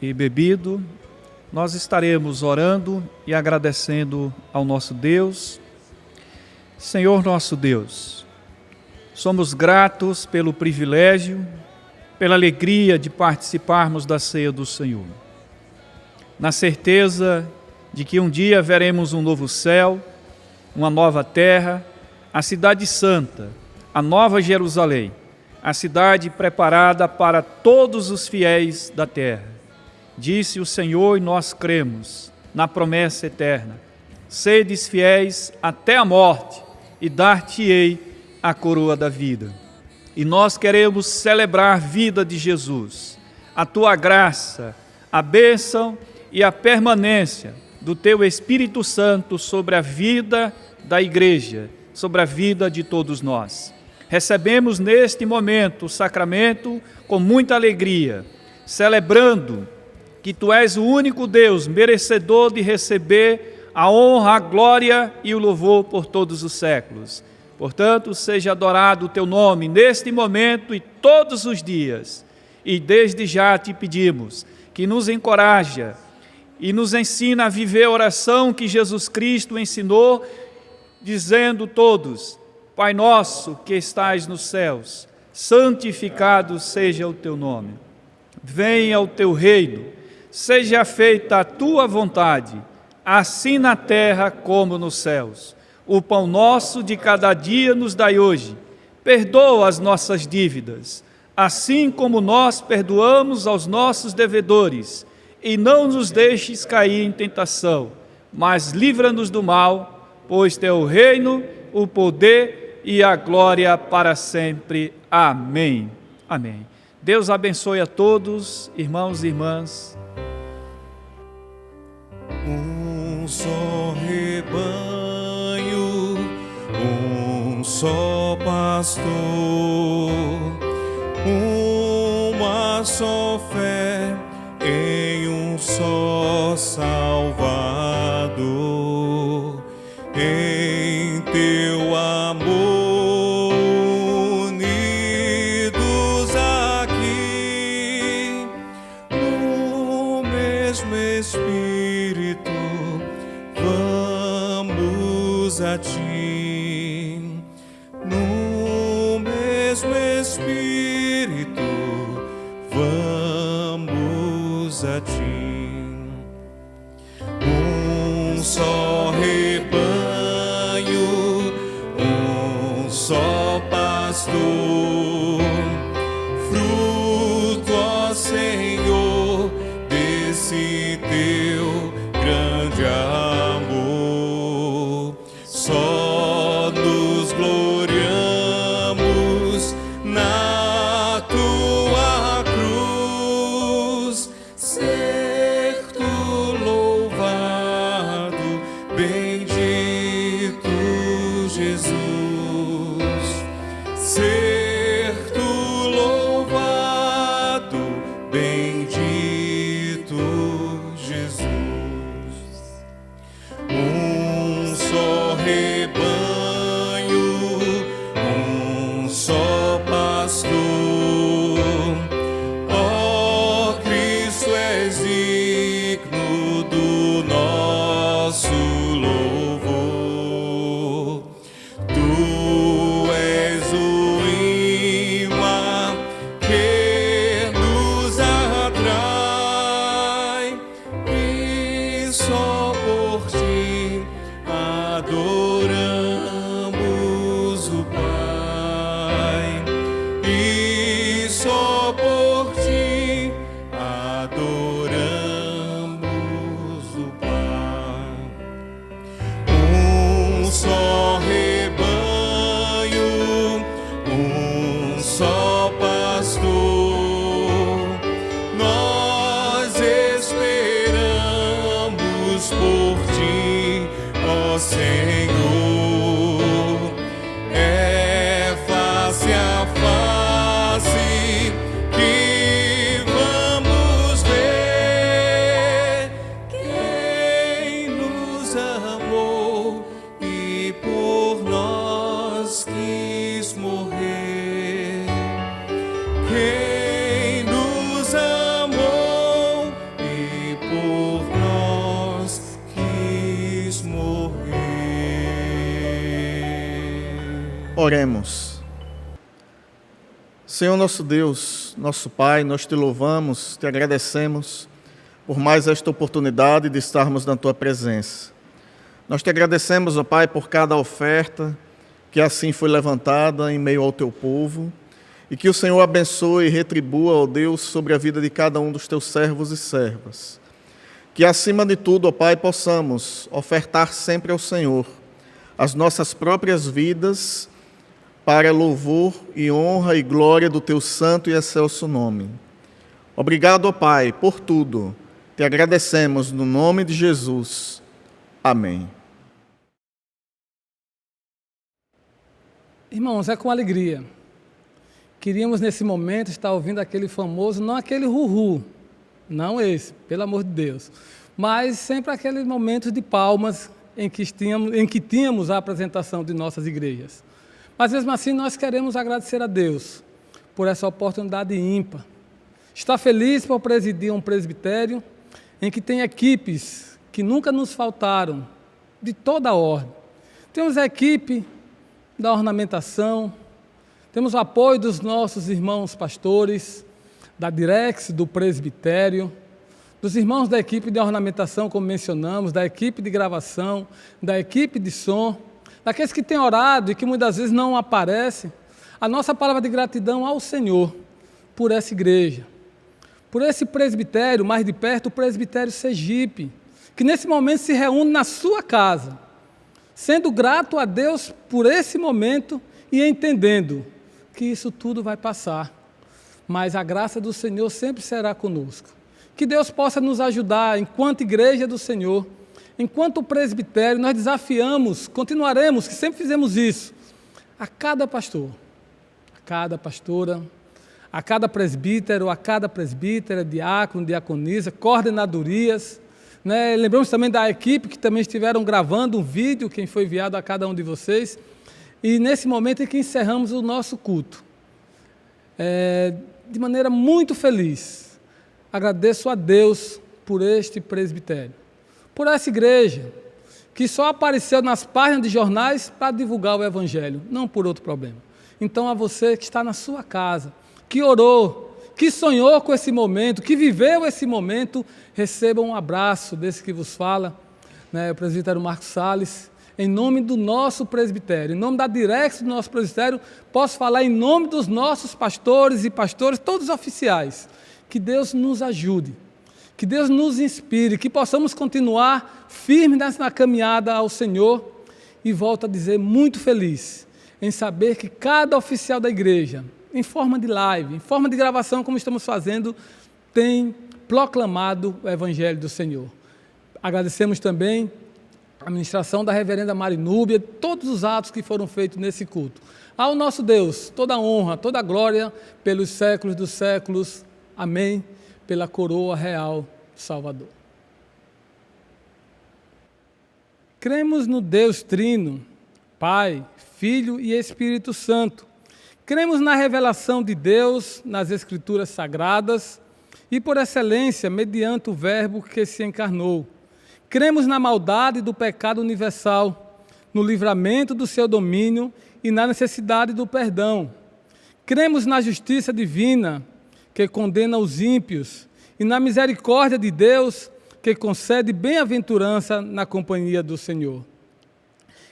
e bebido, nós estaremos orando e agradecendo ao nosso Deus. Senhor nosso Deus, somos gratos pelo privilégio, pela alegria de participarmos da ceia do Senhor, na certeza de que um dia veremos um novo céu, uma nova terra, a cidade santa, a nova Jerusalém, a cidade preparada para todos os fiéis da terra. Disse o Senhor, e nós cremos na promessa eterna: sedes fiéis até a morte, e dar-te-ei a coroa da vida. E nós queremos celebrar a vida de Jesus, a tua graça, a bênção e a permanência do teu Espírito Santo sobre a vida da igreja, sobre a vida de todos nós. Recebemos neste momento o sacramento com muita alegria, celebrando que tu és o único Deus merecedor de receber a honra, a glória e o louvor por todos os séculos. Portanto, seja adorado o teu nome neste momento e todos os dias. E desde já te pedimos que nos encoraja e nos ensina a viver a oração que Jesus Cristo ensinou, dizendo todos: Pai nosso que estais nos céus, santificado seja o teu nome. Venha o teu reino, seja feita a tua vontade, assim na terra como nos céus. O pão nosso de cada dia nos dai hoje. Perdoa as nossas dívidas, assim como nós perdoamos aos nossos devedores. E não nos deixes cair em tentação, mas livra-nos do mal, pois teu o reino, o poder e a glória para sempre. Amém. Amém. Deus abençoe a todos, irmãos e irmãs. Um só rebanho, um só pastor, uma só fé em um só Salvador. Em teu amor unidos aqui, no mesmo Espírito, vamos a ti. No mesmo Espírito, vamos a ti. Um só rebanho, um só pastor, fruto, ó Senhor, desse teu grande amor. Só nos gloriamos na tua cruz, ser tu louvado, bendito Jesus. Ser tu louvado, bendito Jesus. Um só rebanho, um só pastor. Ó Cristo, és digno do nosso louvor. Tu és o imã que nos atrai, e só por ti adoramos o Pai, e só por ti adoramos o Pai. Um só rebanho, um só pastor, nós esperamos por ti, ó Senhor. É face a face que vamos ver quem nos amou e por nós quis morrer. Quem nos amou e por nós quis morrer. Oremos. Senhor nosso Deus, nosso Pai, nós te louvamos, te agradecemos por mais esta oportunidade de estarmos na Tua presença. Nós te agradecemos, ó Pai, por cada oferta que assim foi levantada em meio ao Teu povo, e que o Senhor abençoe e retribua, ó Deus, sobre a vida de cada um dos Teus servos e servas. Que, acima de tudo, ó Pai, possamos ofertar sempre ao Senhor as nossas próprias vidas para louvor e honra e glória do Teu santo e excelso nome. Obrigado, ó Pai, por tudo. Te agradecemos no nome de Jesus. Amém. Irmãos, é com alegria. Queríamos nesse momento estar ouvindo aquele famoso, não aquele ru-ru, não esse, pelo amor de Deus, mas sempre aqueles momentos de palmas em que tínhamos a apresentação de nossas igrejas. Mas mesmo assim nós queremos agradecer a Deus por essa oportunidade ímpar. Estar feliz por presidir um presbitério em que tem equipes que nunca nos faltaram, de toda a ordem. Temos a equipe da ornamentação, temos o apoio dos nossos irmãos pastores, da Direx, do presbitério, dos irmãos da equipe de ornamentação, como mencionamos, da equipe de gravação, da equipe de som, daqueles que têm orado e que muitas vezes não aparecem. A nossa palavra de gratidão ao Senhor por essa igreja, por esse presbitério, mais de perto, o presbitério Sergipe, que nesse momento se reúne na sua casa, sendo grato a Deus por esse momento e entendendo que isso tudo vai passar, mas a graça do Senhor sempre será conosco. Que Deus possa nos ajudar, enquanto igreja do Senhor, enquanto presbitério, nós desafiamos, continuaremos, que sempre fizemos isso, a cada pastor, a cada pastora, a cada presbítero, a cada presbítera, diácono, diaconisa, coordenadorias, né? Lembramos também da equipe que também estiveram gravando um vídeo, quem foi enviado a cada um de vocês. E nesse momento em que encerramos o nosso culto, de maneira muito feliz, agradeço a Deus por este presbitério, por essa igreja, que só apareceu nas páginas de jornais para divulgar o Evangelho, não por outro problema. Então, a você que está na sua casa, que orou, que sonhou com esse momento, que viveu esse momento, receba um abraço desse que vos fala, né, o presbítero Marcos Salles, em nome do nosso presbitério, em nome da direção do nosso presbitério, posso falar em nome dos nossos pastores e pastores, todos oficiais. Que Deus nos ajude, que Deus nos inspire, que possamos continuar firmes na caminhada ao Senhor e volto a dizer, muito feliz em saber que cada oficial da igreja, em forma de live, em forma de gravação, como estamos fazendo, tem proclamado o Evangelho do Senhor. Agradecemos também a ministração da reverenda Marinúbia, todos os atos que foram feitos nesse culto. Ao nosso Deus, toda a honra, toda a glória, pelos séculos dos séculos. Amém. Pela coroa real do Salvador. Cremos no Deus Trino, Pai, Filho e Espírito Santo. Cremos na revelação de Deus nas Escrituras Sagradas e, por excelência, mediante o Verbo que se encarnou. Cremos na maldade do pecado universal, no livramento do seu domínio e na necessidade do perdão. Cremos na justiça divina, que condena os ímpios, e na misericórdia de Deus, que concede bem-aventurança na companhia do Senhor.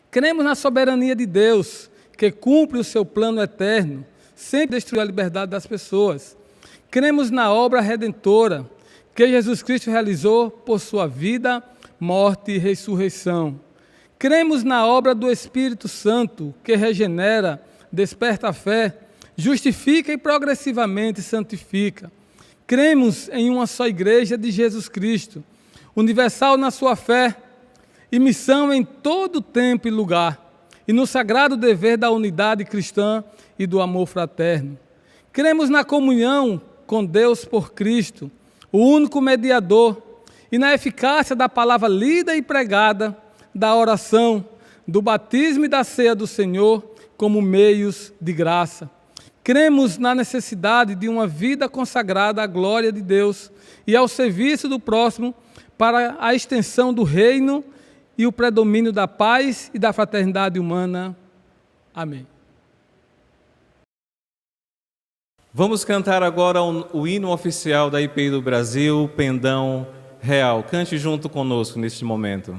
Cremos na soberania de Deus, que cumpre o seu plano eterno, sempre destruir a liberdade das pessoas. Cremos na obra redentora que Jesus Cristo realizou por sua vida, morte e ressurreição. Cremos na obra do Espírito Santo, que regenera, desperta a fé, justifica e progressivamente santifica. Cremos em uma só igreja de Jesus Cristo, universal na sua fé e missão em todo tempo e lugar, e no sagrado dever da unidade cristã e do amor fraterno. Cremos na comunhão com Deus por Cristo, o único mediador, e na eficácia da palavra lida e pregada, da oração, do batismo e da ceia do Senhor como meios de graça. Cremos na necessidade de uma vida consagrada à glória de Deus e ao serviço do próximo para a extensão do reino e o predomínio da paz e da fraternidade humana. Amém. Vamos cantar agora o hino oficial da IPI do Brasil, Pendão real. Cante junto conosco neste momento.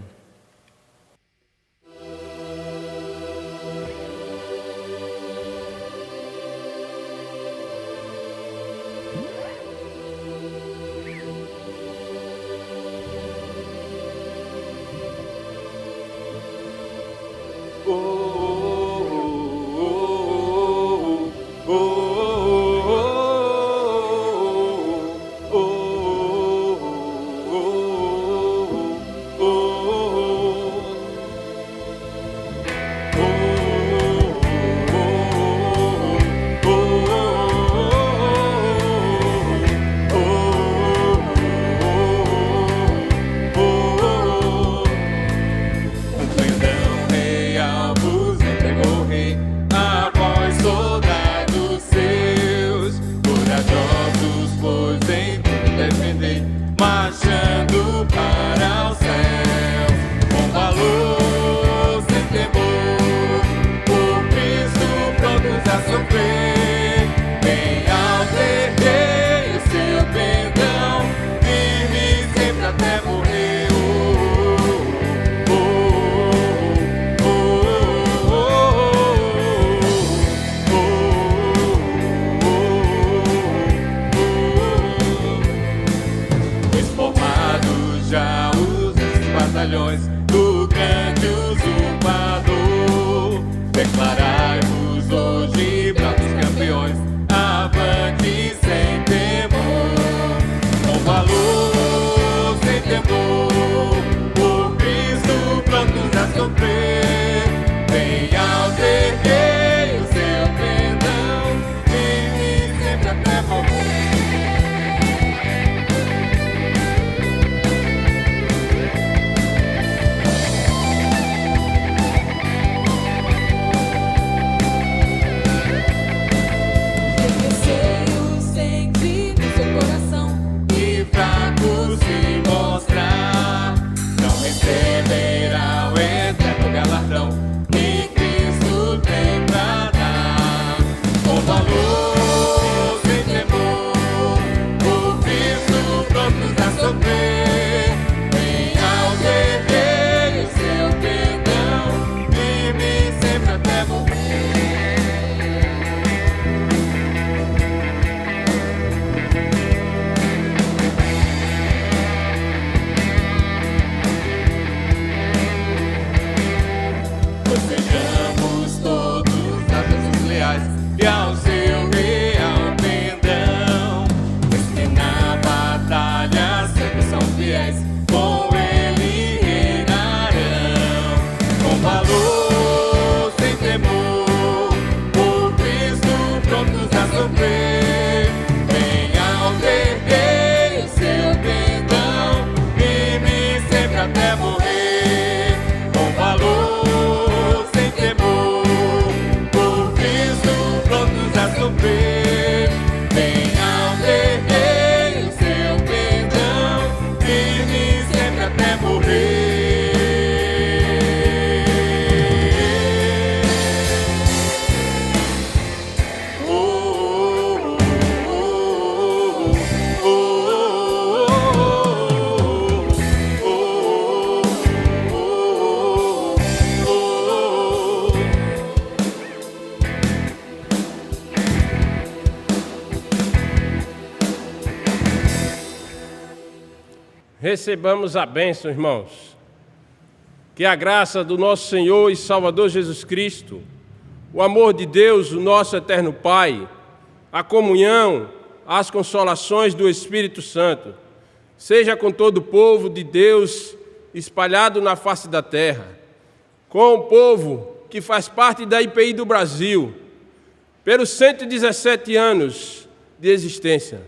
Do grande usurpador, declarai-vos hoje bravos campeões, avante sem temor, com valor sem temor, por Cristo prontos a sofrer, venha erguei o seu pendão, firme sempre até morrer. E ao seu real pendão, pois que na batalha sempre são fiéis, com ele reinarão, com valor sem temor, por Cristo prontos a sofrer, venha erguei o seu pendão, firme sempre até morrer, com valor sem temor, sofrer, venha erguei o seu pendão, firme sempre até morrer. Oh, oh, oh, oh, oh, oh, oh, oh. Recebamos a bênção, irmãos. Que a graça do nosso Senhor e Salvador Jesus Cristo, o amor de Deus, o nosso eterno Pai, a comunhão, as consolações do Espírito Santo, seja com todo o povo de Deus espalhado na face da terra, com o povo que faz parte da IPI do Brasil, pelos 117 anos de existência.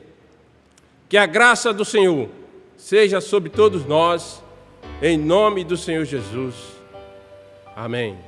Que a graça do Senhor seja sobre todos nós, em nome do Senhor Jesus. Amém.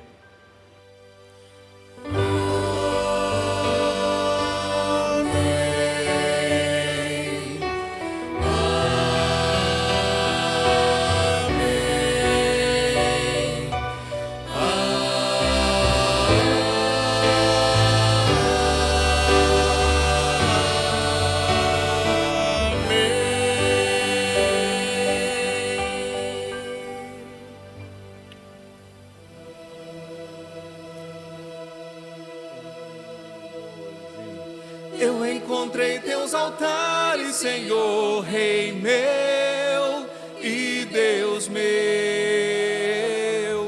Eu encontrei teus altares, Senhor, Rei meu e Deus meu.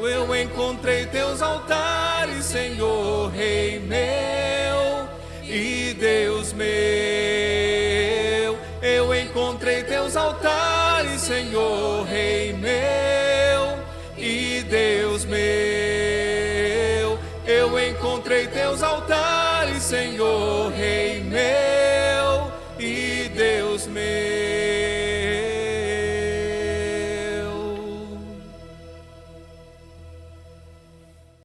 Eu encontrei teus altares, Senhor, Rei meu e Deus meu. Eu encontrei teus altares, Senhor, Rei meu e Deus meu. Eu encontrei teus altares, Senhor, Rei meu e Deus meu.